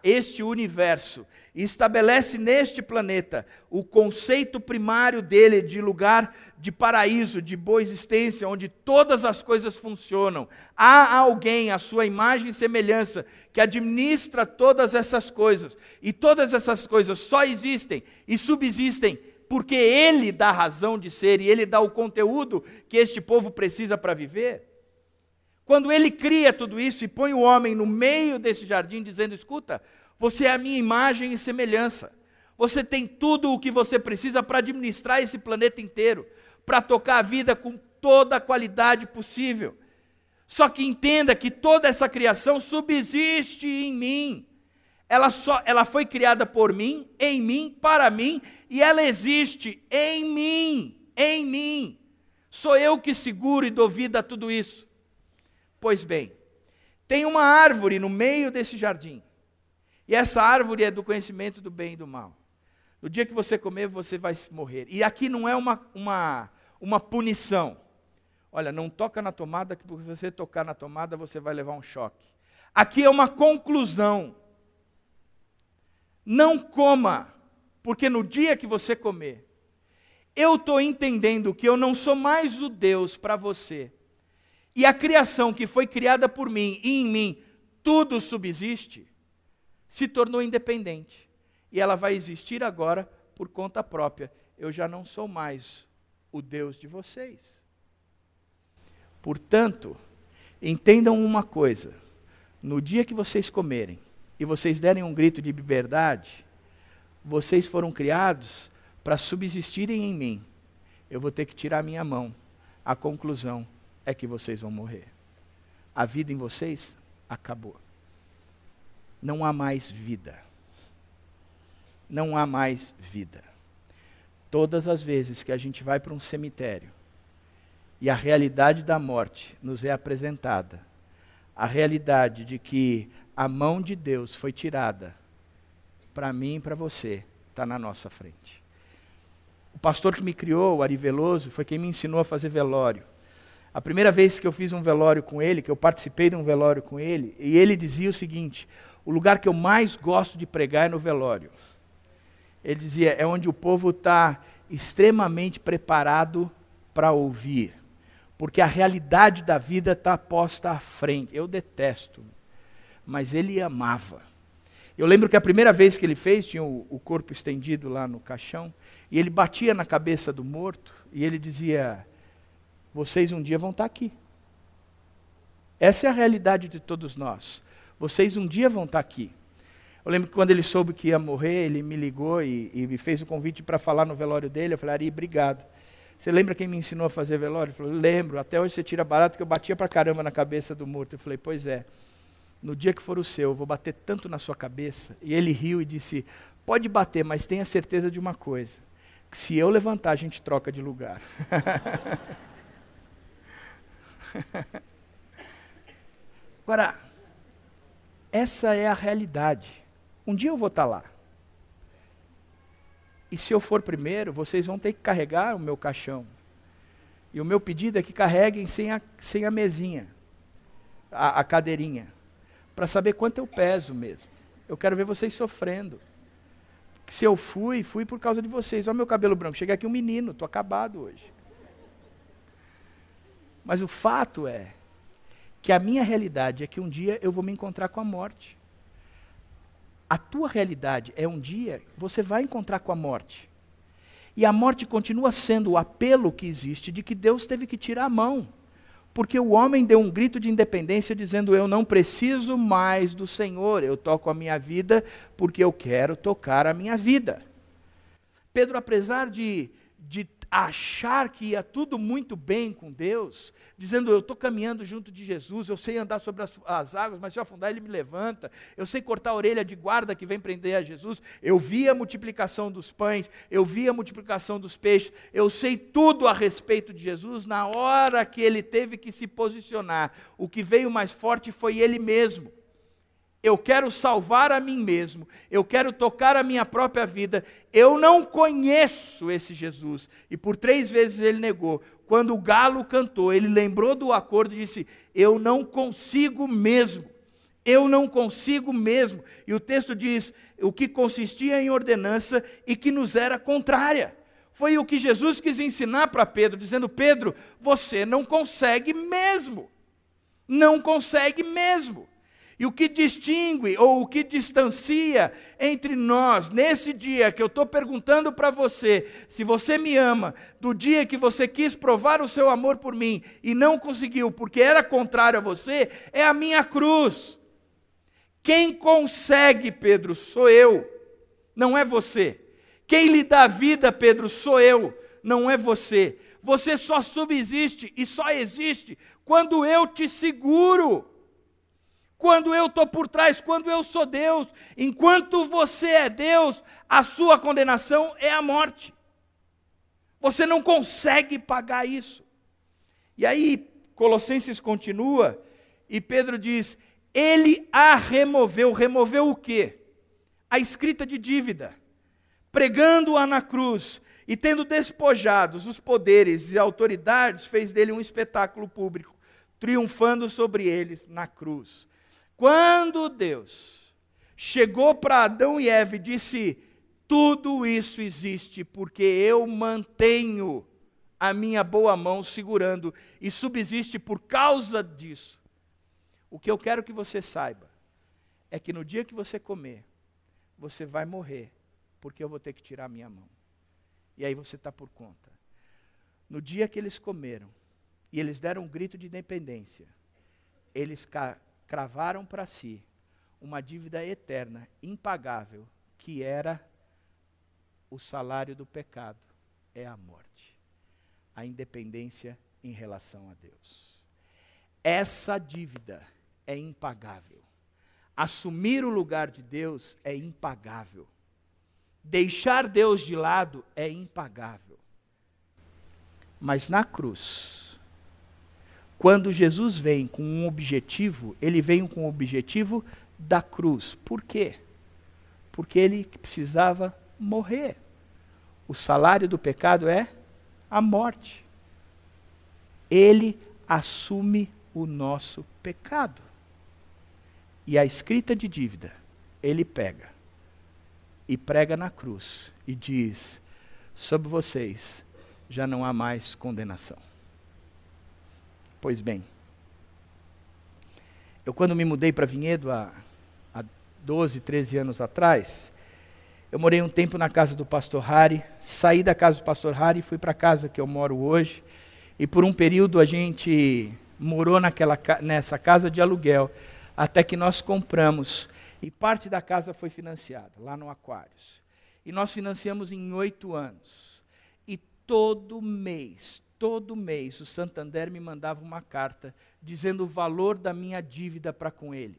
este universo e estabelece neste planeta o conceito primário dele de lugar de paraíso, de boa existência, onde todas as coisas funcionam, há alguém, à sua imagem e semelhança, que administra todas essas coisas, e todas essas coisas só existem e subsistem porque ele dá razão de ser e ele dá o conteúdo que este povo precisa para viver. Quando ele cria tudo isso e põe o homem no meio desse jardim dizendo, escuta, você é a minha imagem e semelhança. Você tem tudo o que você precisa para administrar esse planeta inteiro, para tocar a vida com toda a qualidade possível. Só que entenda que toda essa criação subsiste em mim. Ela foi criada por mim, em mim, para mim, e ela existe em mim, em mim. Sou eu que seguro e dou vida a tudo isso. Pois bem, tem uma árvore no meio desse jardim, e essa árvore é do conhecimento do bem e do mal. No dia que você comer, você vai morrer. E aqui não é uma punição. Olha, não toca na tomada, que se você tocar na tomada, você vai levar um choque. Aqui é uma conclusão. Não coma, porque no dia que você comer, eu estou entendendo que eu não sou mais o Deus para você. E a criação que foi criada por mim e em mim, tudo subsiste, se tornou independente. E ela vai existir agora por conta própria. Eu já não sou mais o Deus de vocês. Portanto, entendam uma coisa. No dia que vocês comerem e vocês derem um grito de liberdade, vocês foram criados para subsistirem em mim. Eu vou ter que tirar minha mão. A conclusão é que vocês vão morrer. A vida em vocês acabou. Não há mais vida. Não há mais vida. Todas as vezes que a gente vai para um cemitério e a realidade da morte nos é apresentada, a realidade de que a mão de Deus foi tirada, para mim e para você, está na nossa frente. O pastor que me criou, o Ari Veloso, foi quem me ensinou a fazer velório. A primeira vez que eu fiz um velório com ele, que eu participei de um velório com ele, e ele dizia o seguinte: o lugar que eu mais gosto de pregar é no velório. Ele dizia, é onde o povo está extremamente preparado para ouvir, porque a realidade da vida está posta à frente. Eu detesto, mas ele amava. Eu lembro que a primeira vez que ele fez, tinha o corpo estendido lá no caixão, e ele batia na cabeça do morto, e ele dizia, vocês um dia vão estar aqui. Essa é a realidade de todos nós. Vocês um dia vão estar aqui. Eu lembro que quando ele soube que ia morrer, ele me ligou e me fez o convite para falar no velório dele. Eu falei, Ari, obrigado. Você lembra quem me ensinou a fazer velório? Ele falou, lembro, até hoje você tira barato que eu batia pra caramba na cabeça do morto. Eu falei, pois é, no dia que for o seu, eu vou bater tanto na sua cabeça. E ele riu e disse, pode bater, mas tenha certeza de uma coisa, que se eu levantar, a gente troca de lugar. Agora, essa é a realidade. Um dia eu vou estar lá. E se eu for primeiro, vocês vão ter que carregar o meu caixão. E o meu pedido é que carreguem sem a mesinha, a cadeirinha, para saber quanto eu peso mesmo. Eu quero ver vocês sofrendo. Se eu fui por causa de vocês. Olha o meu cabelo branco, cheguei aqui um menino, estou acabado hoje. Mas o fato é que a minha realidade é que um dia eu vou me encontrar com a morte. A tua realidade é um dia você vai encontrar com a morte. E a morte continua sendo o apelo que existe de que Deus teve que tirar a mão. Porque o homem deu um grito de independência dizendo, eu não preciso mais do Senhor, eu toco a minha vida porque eu quero tocar a minha vida. Pedro, apesar de achar que ia tudo muito bem com Deus, dizendo, eu estou caminhando junto de Jesus, eu sei andar sobre as águas, mas se eu afundar ele me levanta, eu sei cortar a orelha de guarda que vem prender a Jesus, eu vi a multiplicação dos pães, eu vi a multiplicação dos peixes, eu sei tudo a respeito de Jesus. Na hora que ele teve que se posicionar, o que veio mais forte foi ele mesmo. Eu quero salvar a mim mesmo, eu quero tocar a minha própria vida, eu não conheço esse Jesus. E por 3 vezes ele negou. Quando o galo cantou, ele lembrou do acordo e disse, eu não consigo mesmo, eu não consigo mesmo. E o texto diz, o que consistia em ordenança e que nos era contrária. Foi o que Jesus quis ensinar para Pedro, dizendo, Pedro, você não consegue mesmo, não consegue mesmo. E o que distingue, ou o que distancia entre nós, nesse dia que eu estou perguntando para você, se você me ama, do dia que você quis provar o seu amor por mim, e não conseguiu, porque era contrário a você, é a minha cruz. Quem consegue, Pedro, sou eu, não é você. Quem lhe dá vida, Pedro, sou eu, não é você. Você só subsiste e só existe quando eu te seguro. Quando eu estou por trás, quando eu sou Deus. Enquanto você é Deus, a sua condenação é a morte. Você não consegue pagar isso. E aí, Colossenses continua, e Pedro diz, ele a removeu. Removeu o quê? A escrita de dívida. pregando-a na cruz e tendo despojados os poderes e autoridades, fez dele um espetáculo público, triunfando sobre eles na cruz. Quando Deus chegou para Adão e Eva e disse: tudo isso existe porque eu mantenho a minha boa mão segurando e subsiste por causa disso. O que eu quero que você saiba é que no dia que você comer, você vai morrer, porque eu vou ter que tirar a minha mão. E aí você está por conta. No dia que eles comeram, e eles deram um grito de independência, eles cravaram para si uma dívida eterna, impagável, que era o salário do pecado, é a morte. A independência em relação a Deus. Essa dívida é impagável. Assumir o lugar de Deus é impagável. Deixar Deus de lado é impagável. Mas na cruz, quando Jesus vem com um objetivo, ele vem com o objetivo da cruz. Por quê? Porque ele precisava morrer. O salário do pecado é a morte. Ele assume o nosso pecado. E a escrita de dívida, ele pega e prega na cruz e diz: sobre vocês já não há mais condenação. Pois bem, eu quando me mudei para Vinhedo há 12, 13 anos atrás, eu morei um tempo na casa do pastor Harry, saí da casa do pastor Harry e fui para a casa que eu moro hoje, e por um período a gente morou nessa casa de aluguel, até que nós compramos, e parte da casa foi financiada, lá no Aquários. E nós financiamos em 8 anos. E todo mês, o Santander me mandava uma carta dizendo o valor da minha dívida para com ele.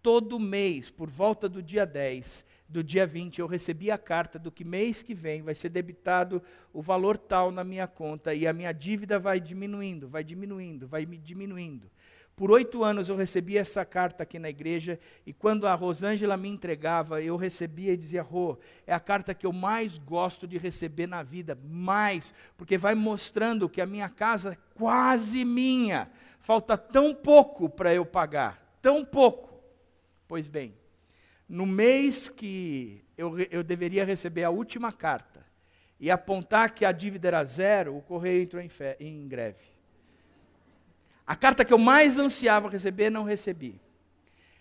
Todo mês, por volta do dia 10, do dia 20, eu recebia a carta do que mês que vem vai ser debitado o valor tal na minha conta e a minha dívida vai diminuindo. Por 8 anos eu recebia essa carta aqui na igreja e quando a Rosângela me entregava, eu recebia e dizia: Rô, é a carta que eu mais gosto de receber na vida, porque vai mostrando que a minha casa é quase minha, falta tão pouco para eu pagar, tão pouco. Pois bem, no mês que eu deveria receber a última carta e apontar que a dívida era 0, o correio entrou em greve. A carta que eu mais ansiava receber, não recebi.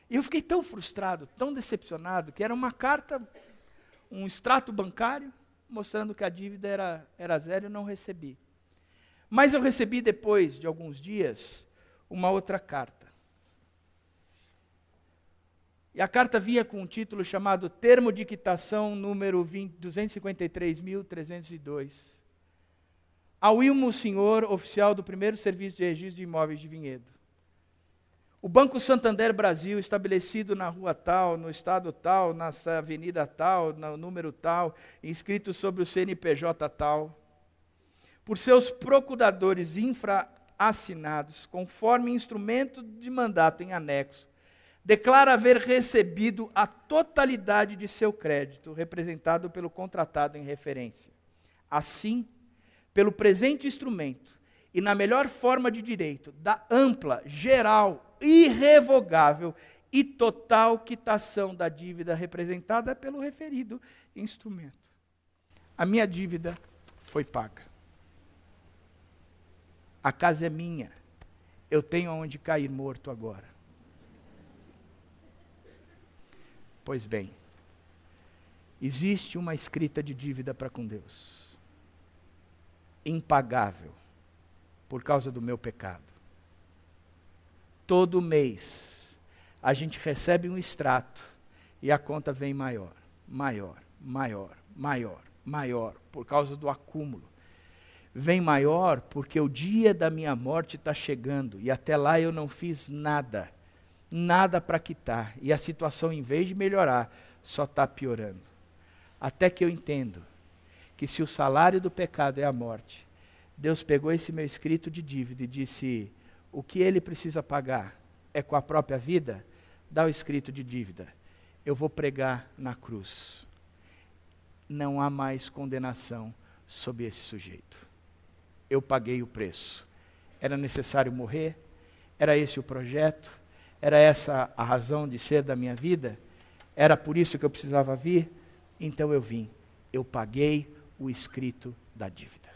E eu fiquei tão frustrado, tão decepcionado, que era uma carta, um extrato bancário, mostrando que a dívida era 0 e eu não recebi. Mas eu recebi depois de alguns dias, uma outra carta. E a carta vinha com um título chamado Termo de Quitação número 253.302. A Wilmo Senhor, oficial do primeiro serviço de registro de imóveis de Vinhedo. O Banco Santander Brasil, estabelecido na rua tal, no estado tal, na avenida tal, no número tal, inscrito sobre o CNPJ tal, por seus procuradores infraassinados, conforme instrumento de mandato em anexo, declara haver recebido a totalidade de seu crédito, representado pelo contratado em referência. Assim, pelo presente instrumento, e na melhor forma de direito, da ampla, geral, irrevogável e total quitação da dívida representada pelo referido instrumento. A minha dívida foi paga. A casa é minha. Eu tenho aonde cair morto agora. Pois bem, existe uma escrita de dívida para com Deus, impagável, por causa do meu pecado. Todo mês, a gente recebe um extrato e a conta vem maior, por causa do acúmulo. Vem maior porque o dia da minha morte está chegando e até lá eu não fiz nada para quitar, e a situação, em vez de melhorar, só está piorando. Até que eu entendo que se o salário do pecado é a morte, Deus pegou esse meu escrito de dívida e disse: o que ele precisa pagar é com a própria vida? Dá o escrito de dívida, eu vou pregar na cruz. não há mais condenação sobre esse sujeito. Eu paguei o preço. Era necessário morrer? Era esse o projeto? Era essa a razão de ser da minha vida? Era por isso que eu precisava vir? Então eu vim. Eu paguei o escrito da dívida.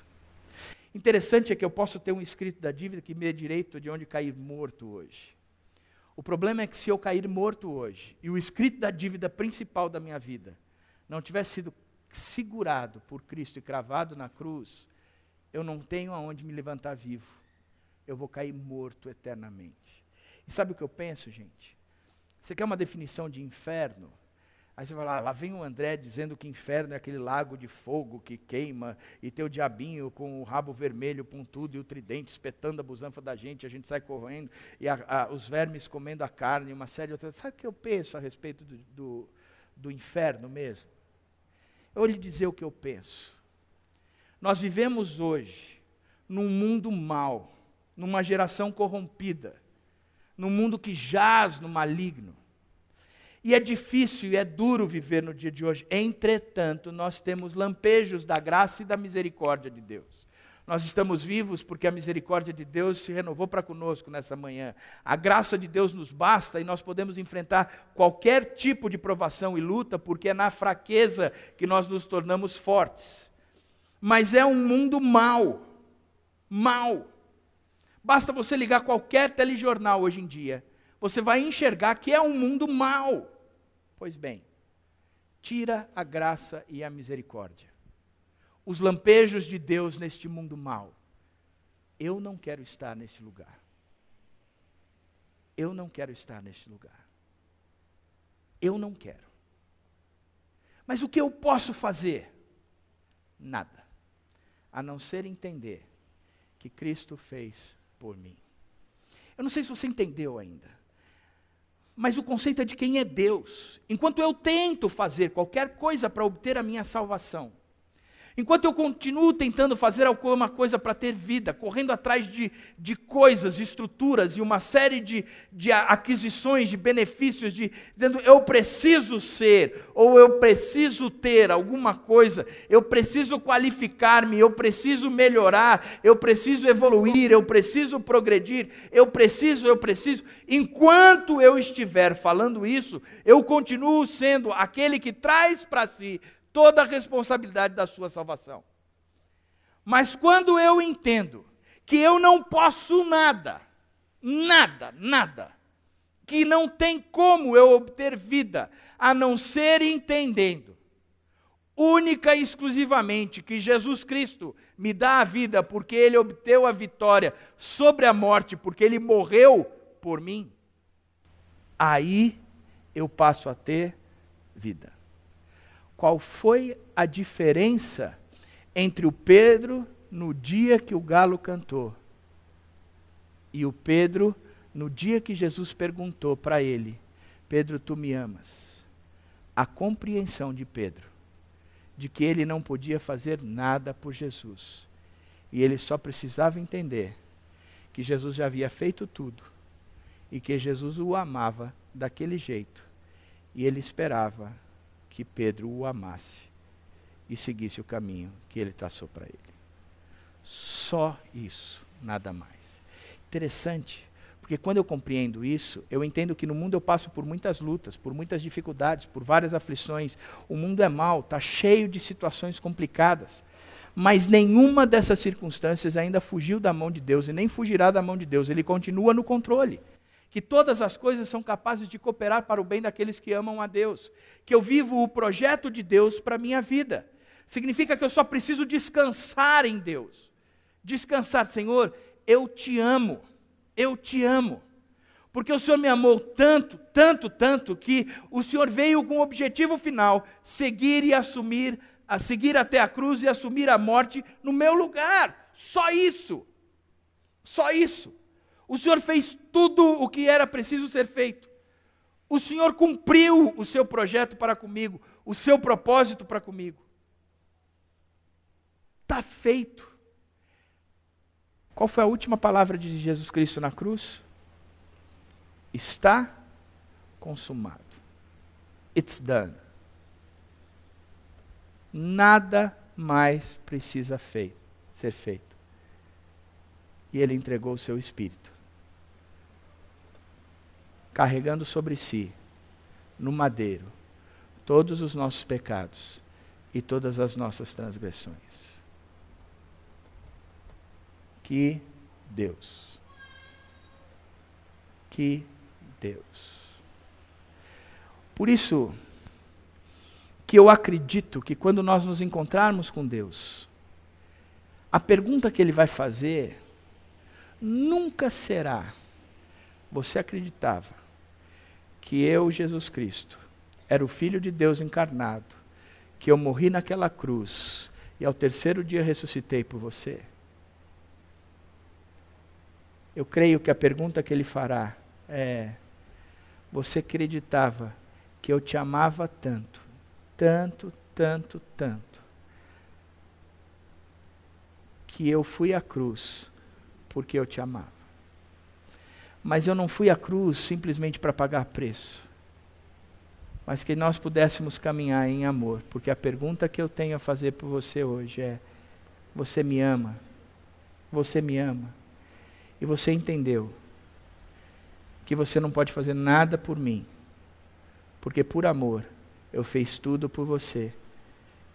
Interessante é que eu posso ter um escrito da dívida que me dê direito de onde cair morto hoje. O problema é que se eu cair morto hoje, e o escrito da dívida principal da minha vida não tivesse sido segurado por Cristo e cravado na cruz, eu não tenho aonde me levantar vivo. Eu vou cair morto eternamente. E sabe o que eu penso, gente? Você quer uma definição de inferno? Aí você vai lá vem o André dizendo que inferno é aquele lago de fogo que queima, e tem o diabinho com o rabo vermelho, pontudo, e o tridente espetando a busanfa da gente, a gente sai correndo, e os vermes comendo a carne, uma série de outras. Sabe o que eu penso a respeito do inferno mesmo? Eu vou lhe dizer o que eu penso. Nós vivemos hoje num mundo mau, numa geração corrompida, num mundo que jaz no maligno. E é difícil e é duro viver no dia de hoje. Entretanto, nós temos lampejos da graça e da misericórdia de Deus. Nós estamos vivos porque a misericórdia de Deus se renovou para conosco nessa manhã. A graça de Deus nos basta e nós podemos enfrentar qualquer tipo de provação e luta, porque é na fraqueza que nós nos tornamos fortes. Mas é um mundo mau. Mau. Basta você ligar qualquer telejornal hoje em dia, você vai enxergar que é um mundo mau. Pois bem, tira a graça e a misericórdia. Os lampejos de Deus neste mundo mau. Eu não quero estar nesse lugar. Eu não quero estar nesse lugar. Eu não quero. Mas o que eu posso fazer? Nada. A não ser entender que Cristo fez por mim. Eu não sei se você entendeu ainda. Mas o conceito é de quem é Deus. Enquanto eu tento fazer qualquer coisa para obter a minha salvação, enquanto eu continuo tentando fazer alguma coisa para ter vida, correndo atrás de coisas, estruturas e uma série de aquisições, de benefícios, dizendo eu preciso ser, ou eu preciso ter alguma coisa, eu preciso qualificar-me, eu preciso melhorar, eu preciso evoluir, eu preciso progredir, eu preciso. Enquanto eu estiver falando isso, eu continuo sendo aquele que traz para si toda a responsabilidade da sua salvação. Mas quando eu entendo que eu não posso nada, que não tem como eu obter vida, a não ser entendendo, única e exclusivamente, que Jesus Cristo me dá a vida, porque Ele obteve a vitória sobre a morte, porque Ele morreu por mim, aí eu passo a ter vida. Qual foi a diferença entre o Pedro no dia que o galo cantou e o Pedro no dia que Jesus perguntou para ele, Pedro, tu me amas? A compreensão de Pedro de que ele não podia fazer nada por Jesus e ele só precisava entender que Jesus já havia feito tudo e que Jesus o amava daquele jeito e ele esperava que Pedro o amasse e seguisse o caminho que ele traçou para ele. Só isso, nada mais. Interessante, porque quando eu compreendo isso, eu entendo que no mundo eu passo por muitas lutas, por muitas dificuldades, por várias aflições. O mundo é mau, está cheio de situações complicadas, mas nenhuma dessas circunstâncias ainda fugiu da mão de Deus e nem fugirá da mão de Deus. Ele continua no controle. Que todas as coisas são capazes de cooperar para o bem daqueles que amam a Deus. Que eu vivo o projeto de Deus para a minha vida. Significa que eu só preciso descansar em Deus. Descansar, Senhor, eu te amo. Eu te amo. Porque o Senhor me amou tanto, que o Senhor veio com o objetivo final, seguir até a cruz e assumir a morte no meu lugar. Só isso. Só isso. O Senhor fez tudo o que era preciso ser feito. O Senhor cumpriu o seu projeto para comigo, o seu propósito para comigo. Está feito. Qual foi a última palavra de Jesus Cristo na cruz? Está consumado. It's done. Nada mais precisa ser feito. E ele entregou o seu Espírito, carregando sobre si, no madeiro, todos os nossos pecados e todas as nossas transgressões. Que Deus! Que Deus! Por isso que eu acredito que quando nós nos encontrarmos com Deus, a pergunta que Ele vai fazer nunca será: você acreditava que eu, Jesus Cristo, era o Filho de Deus encarnado, que eu morri naquela cruz e ao terceiro dia ressuscitei por você? Eu creio que a pergunta que Ele fará é: você acreditava que eu te amava tanto, tanto, tanto, tanto, que eu fui à cruz porque eu te amava? Mas eu não fui à cruz simplesmente para pagar preço, mas que nós pudéssemos caminhar em amor, porque a pergunta que eu tenho a fazer por você hoje é: você me ama? Você me ama? E você entendeu que você não pode fazer nada por mim, porque por amor eu fiz tudo por você,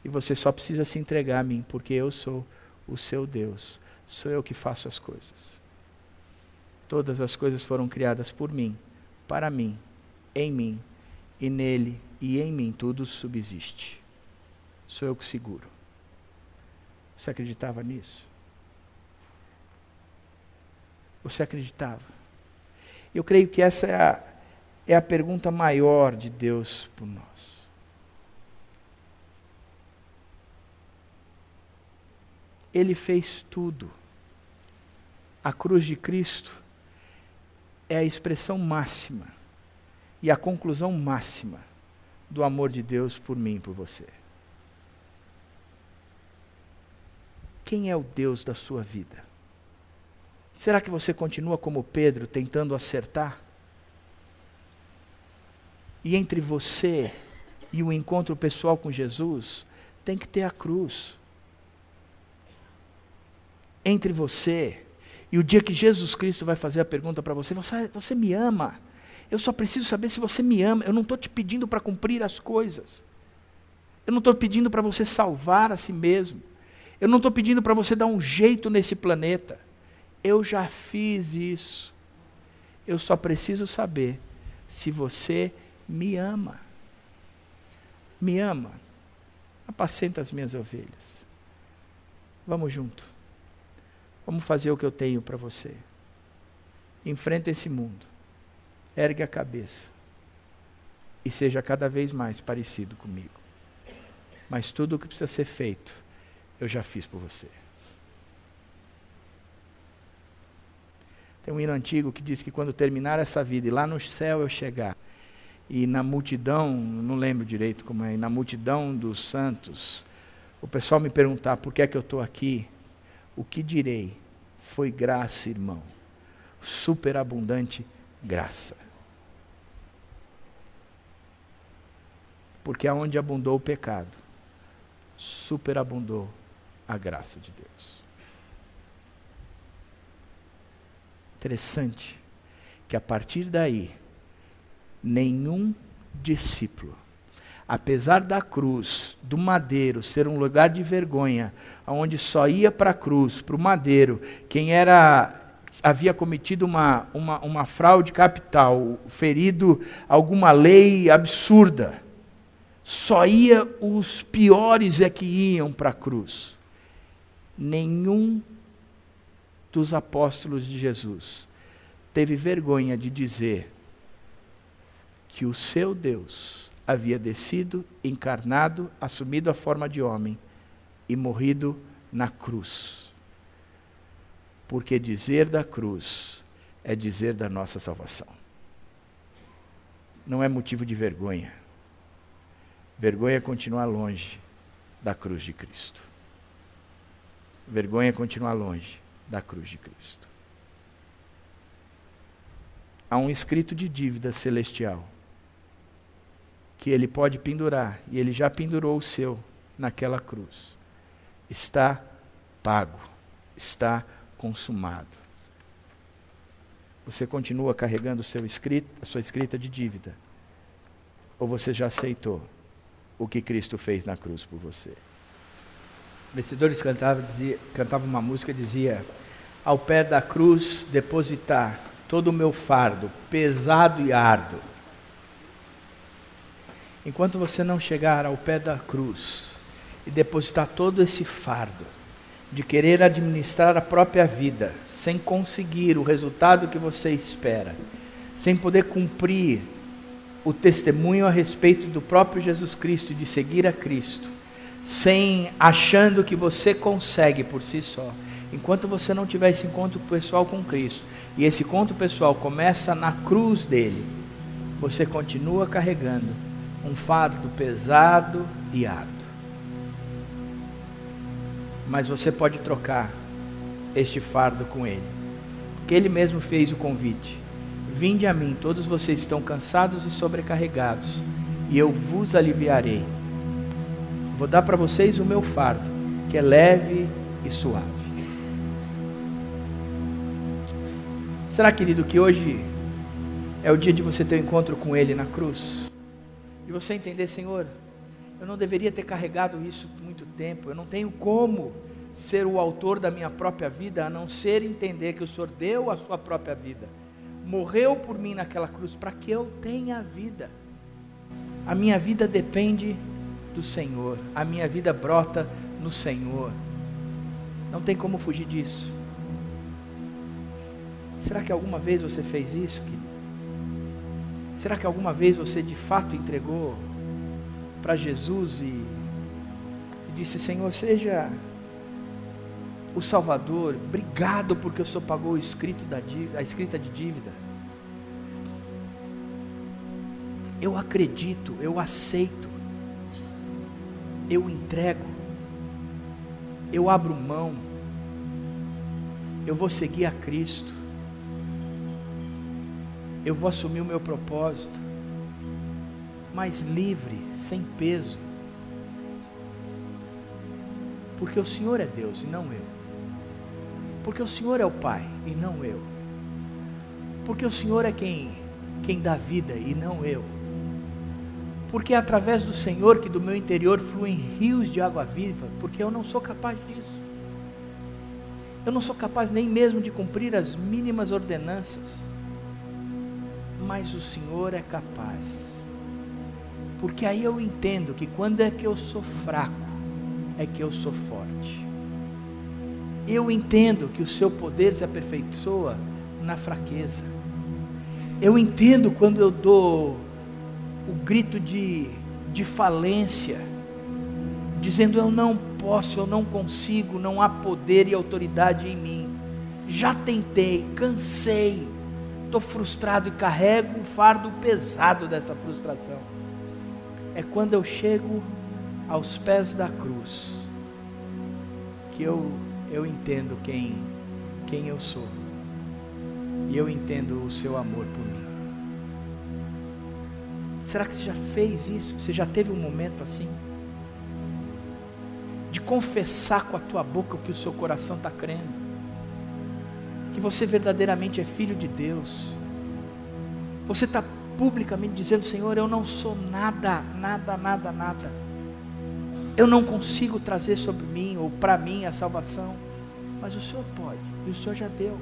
e você só precisa se entregar a mim, porque eu sou o seu Deus, sou eu que faço as coisas. Todas as coisas foram criadas por mim, para mim, em mim, e nele e em mim tudo subsiste. Sou eu que seguro. Você acreditava nisso? Você acreditava? Eu creio que essa é a pergunta maior de Deus por nós. Ele fez tudo. A cruz de Cristo é a expressão máxima e a conclusão máxima do amor de Deus por mim e por você. Quem é o Deus da sua vida? Será que você continua como Pedro, tentando acertar? E entre você e o encontro pessoal com Jesus, tem que ter a cruz. Entre você e o dia que Jesus Cristo vai fazer a pergunta para você: você me ama? Eu só preciso saber se você me ama. Eu não estou te pedindo para cumprir as coisas. Eu não estou pedindo para você salvar a si mesmo. Eu não estou pedindo para você dar um jeito nesse planeta. Eu já fiz isso. Eu só preciso saber se você me ama. Me ama. Apacenta as minhas ovelhas. Vamos junto. Vamos fazer o que eu tenho para você. Enfrenta esse mundo. Ergue a cabeça. E seja cada vez mais parecido comigo. Mas tudo o que precisa ser feito, eu já fiz por você. Tem um hino antigo que diz que quando terminar essa vida e lá no céu eu chegar, e na multidão, não lembro direito como é, na multidão dos santos, o pessoal me perguntar por que é que eu estou aqui, o que direi? Foi graça, irmão. Superabundante graça. Porque aonde abundou o pecado, superabundou a graça de Deus. Interessante que a partir daí, nenhum discípulo, apesar da cruz, do madeiro, ser um lugar de vergonha, onde só ia para a cruz, para o madeiro, quem havia cometido uma fraude capital, ferido alguma lei absurda, só ia os piores é que iam para a cruz. Nenhum dos apóstolos de Jesus teve vergonha de dizer que o seu Deus havia descido, encarnado, assumido a forma de homem e morrido na cruz. Porque dizer da cruz é dizer da nossa salvação. Não é motivo de vergonha. Vergonha é continuar longe da cruz de Cristo. Vergonha é continuar longe da cruz de Cristo. Há um escrito de dívida celestial que ele pode pendurar, e ele já pendurou o seu naquela cruz. Está pago, está consumado. Você continua carregando a sua escrita de dívida? Ou você já aceitou o que Cristo fez na cruz por você? Os vencedores cantavam uma música que dizia: ao pé da cruz depositar todo o meu fardo, pesado e árduo. Enquanto você não chegar ao pé da cruz e depositar todo esse fardo de querer administrar a própria vida, sem conseguir o resultado que você espera, sem poder cumprir o testemunho a respeito do próprio Jesus Cristo, de seguir a Cristo, sem achando que você consegue por si só, enquanto você não tiver esse encontro pessoal com Cristo, e esse encontro pessoal começa na cruz dele, você continua carregando um fardo pesado e árduo. Mas você pode trocar este fardo com ele, porque ele mesmo fez o convite: vinde a mim, todos vocês estão cansados e sobrecarregados, e eu vos aliviarei. Vou dar para vocês o meu fardo, que é leve e suave. Será, querido, que hoje é o dia de você ter um encontro com ele na cruz? De você entender: Senhor, eu não deveria ter carregado isso por muito tempo, eu não tenho como ser o autor da minha própria vida, a não ser entender que o Senhor deu a sua própria vida, morreu por mim naquela cruz, para que eu tenha vida. A minha vida depende do Senhor, a minha vida brota no Senhor, não tem como fugir disso. Será que alguma vez você fez isso, querido? Será que alguma vez você de fato entregou para Jesus e disse: Senhor, seja o Salvador, obrigado porque o Senhor pagou a escrita de dívida. Eu acredito, eu aceito, eu entrego, eu abro mão, eu vou seguir a Cristo, eu vou assumir o meu propósito, mais livre, sem peso, porque o Senhor é Deus e não eu, porque o Senhor é o Pai e não eu, porque o Senhor é quem dá vida e não eu, porque é através do Senhor que do meu interior fluem rios de água viva, porque eu não sou capaz disso, eu não sou capaz nem mesmo de cumprir as mínimas ordenanças, mas o Senhor é capaz, porque aí eu entendo que quando é que eu sou fraco, é que eu sou forte. Eu entendo que o seu poder se aperfeiçoa na fraqueza. Eu entendo quando eu dou o grito de falência, dizendo: eu não posso, eu não consigo, não há poder e autoridade em mim. Já tentei, cansei, estou frustrado e carrego o fardo pesado dessa frustração. É quando eu chego aos pés da cruz que eu entendo quem eu sou, e eu entendo o seu amor por mim. Será que você já fez isso? Você já teve um momento assim? De confessar com a tua boca o que o seu coração está crendo? Que você verdadeiramente é filho de Deus. Você está publicamente dizendo: Senhor, eu não sou nada, nada, nada, nada. Eu não consigo trazer sobre mim ou para mim a salvação, mas o Senhor pode, e o Senhor já deu.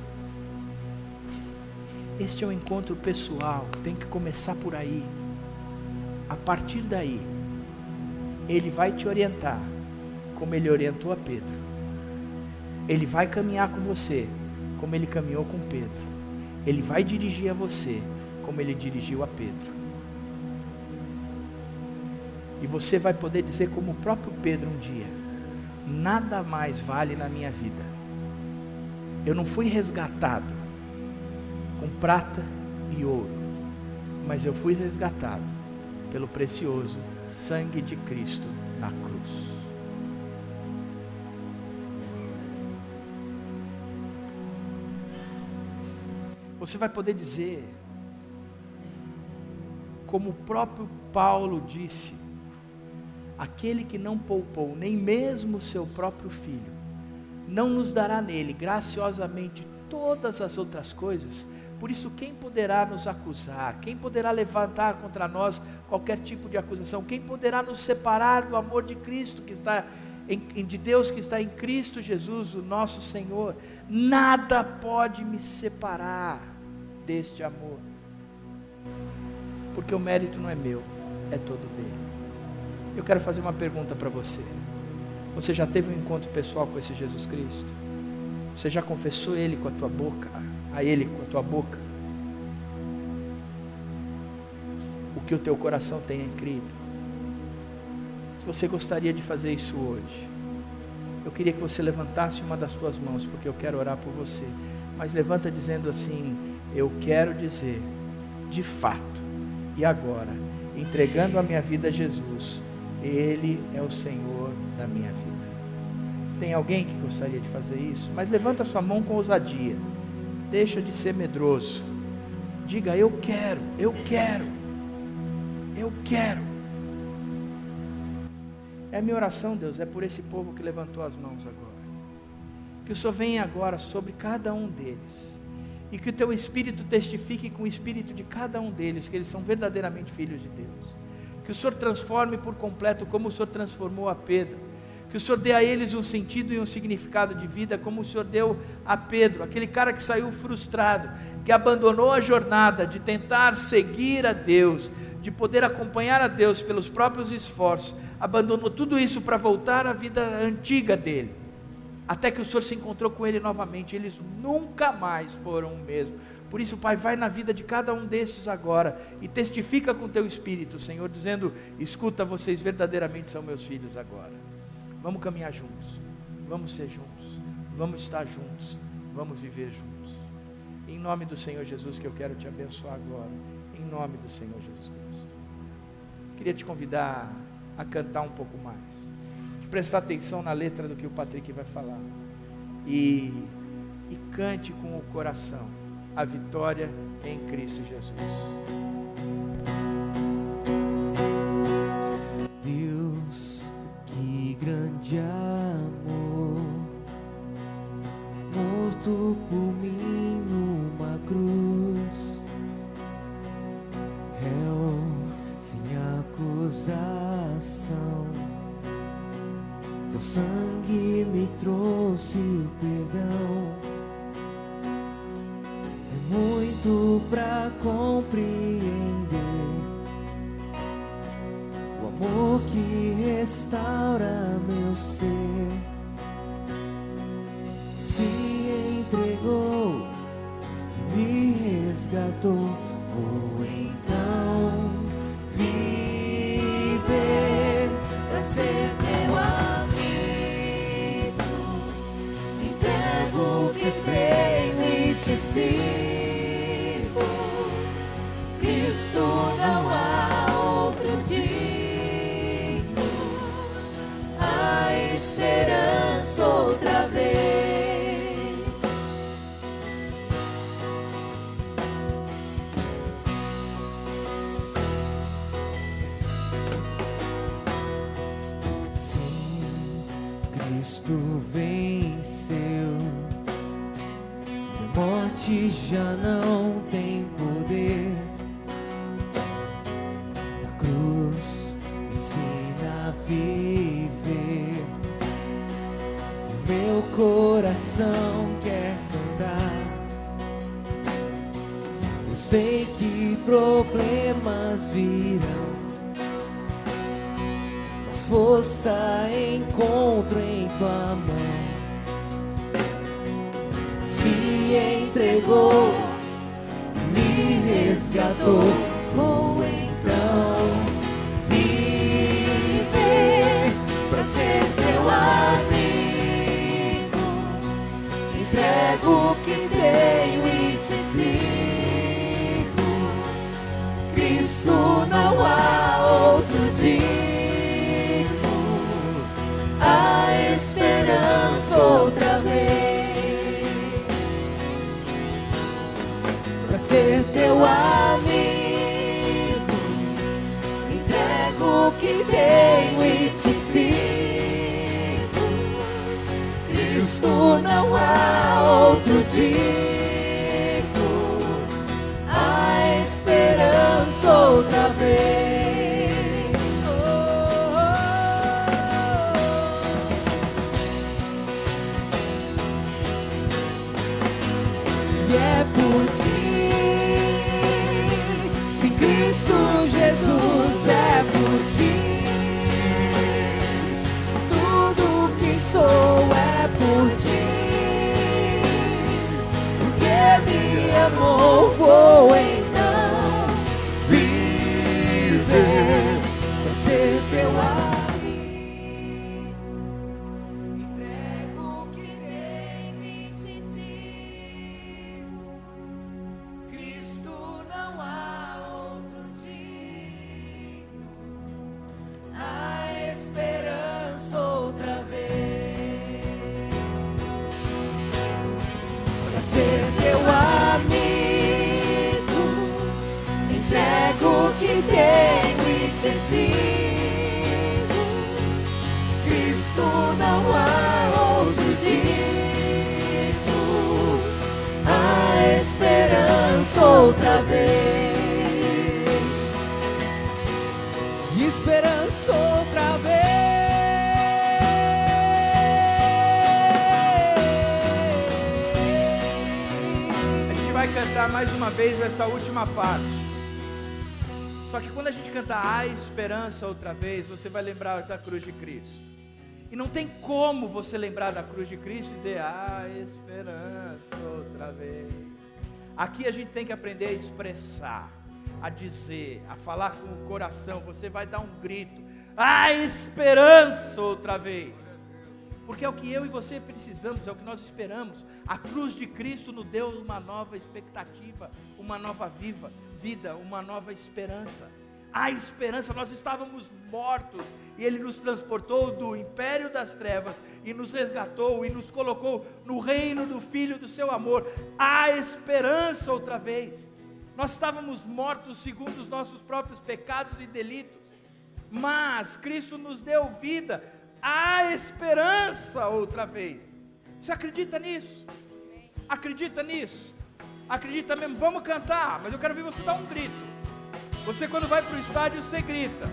Este é um encontro pessoal, tem que começar por aí. A partir daí, Ele vai te orientar, como Ele orientou a Pedro. Ele vai caminhar com você, como Ele caminhou com Pedro. Ele vai dirigir a você, como Ele dirigiu a Pedro. E você vai poder dizer como o próprio Pedro um dia: nada mais vale na minha vida. Eu não fui resgatado com prata e ouro, mas eu fui resgatado pelo precioso sangue de Cristo na cruz. Você vai poder dizer, como o próprio Paulo disse: aquele que não poupou nem mesmo o seu próprio filho, não nos dará nele graciosamente todas as outras coisas? Por isso, quem poderá nos acusar? Quem poderá levantar contra nós qualquer tipo de acusação? Quem poderá nos separar do amor de Cristo que está de Deus que está em Cristo Jesus, o nosso Senhor? Nada pode me separar deste amor, porque o mérito não é meu, é todo dele. Eu quero fazer uma pergunta para você. Você já teve um encontro pessoal com esse Jesus Cristo? Você já confessou Ele com a tua boca? A Ele com a tua boca? O que o teu coração tem crido? Se você gostaria de fazer isso hoje, eu queria que você levantasse uma das tuas mãos, porque eu quero orar por você. Mas levanta dizendo assim: eu quero dizer, de fato, e agora, entregando a minha vida a Jesus, Ele é o Senhor da minha vida. Tem alguém que gostaria de fazer isso? Mas levanta a sua mão com ousadia. Deixa de ser medroso. Diga: eu quero, eu quero, eu quero. É a minha oração, Deus, é por esse povo que levantou as mãos agora. Que o Senhor venha agora sobre cada um deles. E que o teu Espírito testifique com o Espírito de cada um deles, que eles são verdadeiramente filhos de Deus. Que o Senhor transforme por completo, como o Senhor transformou a Pedro. Que o Senhor dê a eles um sentido e um significado de vida, como o Senhor deu a Pedro, aquele cara que saiu frustrado, que abandonou a jornada de tentar seguir a Deus, de poder acompanhar a Deus pelos próprios esforços, abandonou tudo isso para voltar à vida antiga dele, até que o Senhor se encontrou com ele novamente. Eles nunca mais foram o mesmo. Por isso, Pai, vai na vida de cada um desses agora e testifica com teu Espírito, Senhor, dizendo: escuta, vocês verdadeiramente são meus filhos agora. Vamos caminhar juntos, vamos ser juntos, vamos estar juntos, vamos viver juntos. Em nome do Senhor Jesus, que eu quero te abençoar agora, em nome do Senhor Jesus Cristo. Queria te convidar a cantar um pouco mais, de prestar atenção na letra do que o Patrick vai falar, e cante com o coração a vitória em Cristo Jesus. Deus, que grande amor, morto por mim numa cruz, réu sem acusação, teu sangue me trouxe o perdão. É muito pra compreender o amor que restaura meu ser. Se entregou e me resgatou, vou então viver pra ser teu amigo. Entrego o que tenho e te sigo. Cristo, não há outro digno. A esperança outra vez. Sim, Cristo venceu. A morte já não tem poder. A cruz me ensina a viver. O meu coração quer cantar. Eu sei que problemas virão, mas força encontro em tua mão. Se entregou, me resgatou, vou então viver pra ser teu amigo. Entrego o que tenho e te sigo. Cristo, não há outro digno. A esperança outra vez. Pra ser teu amigo, entrego o que tenho e Cristo não há outro digno, a esperança outra vez. E é por ti, sim, Cristo Jesus, é por ti. Tudo que sou é por ti, porque me amou, vou então viver pra ser teu amigo. Entrego o que tenho e te sigo. Cristo não há outro digno, a esperança outra vez, pra ser teu amigo. Entrego o que tenho e te sigo. Cristo não há outro digno, a esperança outra vez, esperança outra vez. A gente vai cantar mais uma vez essa última parte. Só que quando a gente cantar a esperança outra vez, você vai lembrar da cruz de Cristo. E não tem como você lembrar da cruz de Cristo e dizer a esperança outra vez. Aqui a gente tem que aprender a expressar, a dizer, a falar com o coração. Você vai dar um grito, a esperança outra vez, porque é o que eu e você precisamos, é o que nós esperamos. A cruz de Cristo nos deu uma nova expectativa, uma nova vida, uma nova esperança. A esperança, nós estávamos mortos e Ele nos transportou do império das trevas e nos resgatou e nos colocou no reino do Filho do seu amor. A esperança outra vez. Nós estávamos mortos segundo os nossos próprios pecados e delitos, mas Cristo nos deu vida, a esperança outra vez. Você acredita nisso? Acredita nisso? Acredita mesmo? Vamos cantar, mas eu quero ver você dar um grito. Você, quando vai para o estádio, você grita,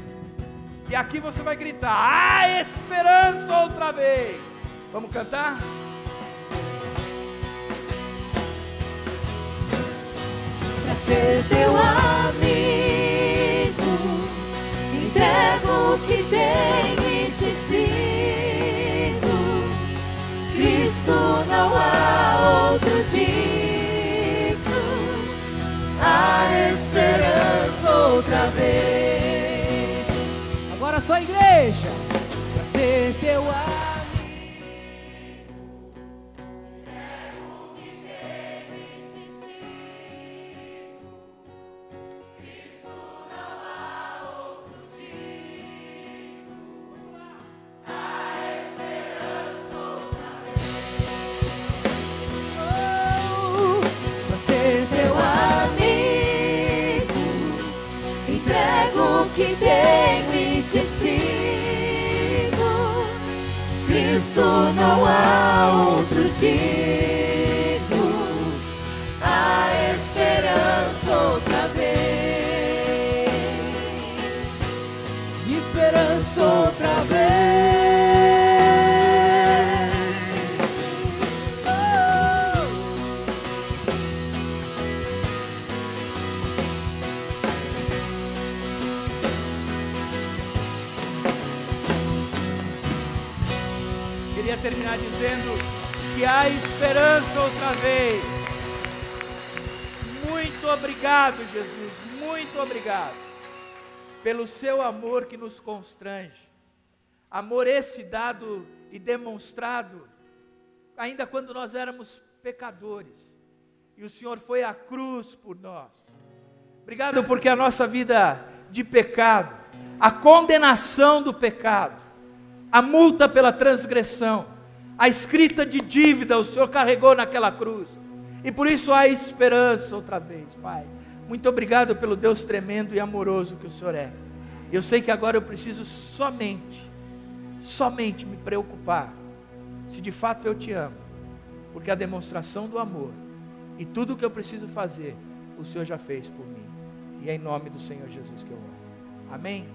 e aqui você vai gritar, a esperança outra vez. Vamos cantar? Pra ser teu amigo, entrego o que tenho e te sigo. Cristo não há outro digno, a esperança outra vez. Agora só a igreja. Pra ser teu amigo, que tenho e te sigo. Cristo não há outro digno, a esperança outra vez, esperança outra vez. Queria terminar dizendo que há esperança outra vez. Muito obrigado, Jesus, muito obrigado pelo seu amor que nos constrange. Amor esse dado e demonstrado ainda quando nós éramos pecadores, e o Senhor foi à cruz por nós. Obrigado porque a nossa vida de pecado, a condenação do pecado, a multa pela transgressão, a escrita de dívida o Senhor carregou naquela cruz, e por isso há esperança outra vez, Pai. Muito obrigado pelo Deus tremendo e amoroso que o Senhor é. Eu sei que agora eu preciso somente me preocupar se de fato eu te amo, porque a demonstração do amor e tudo o que eu preciso fazer, o Senhor já fez por mim. E é em nome do Senhor Jesus que eu oro. Amém?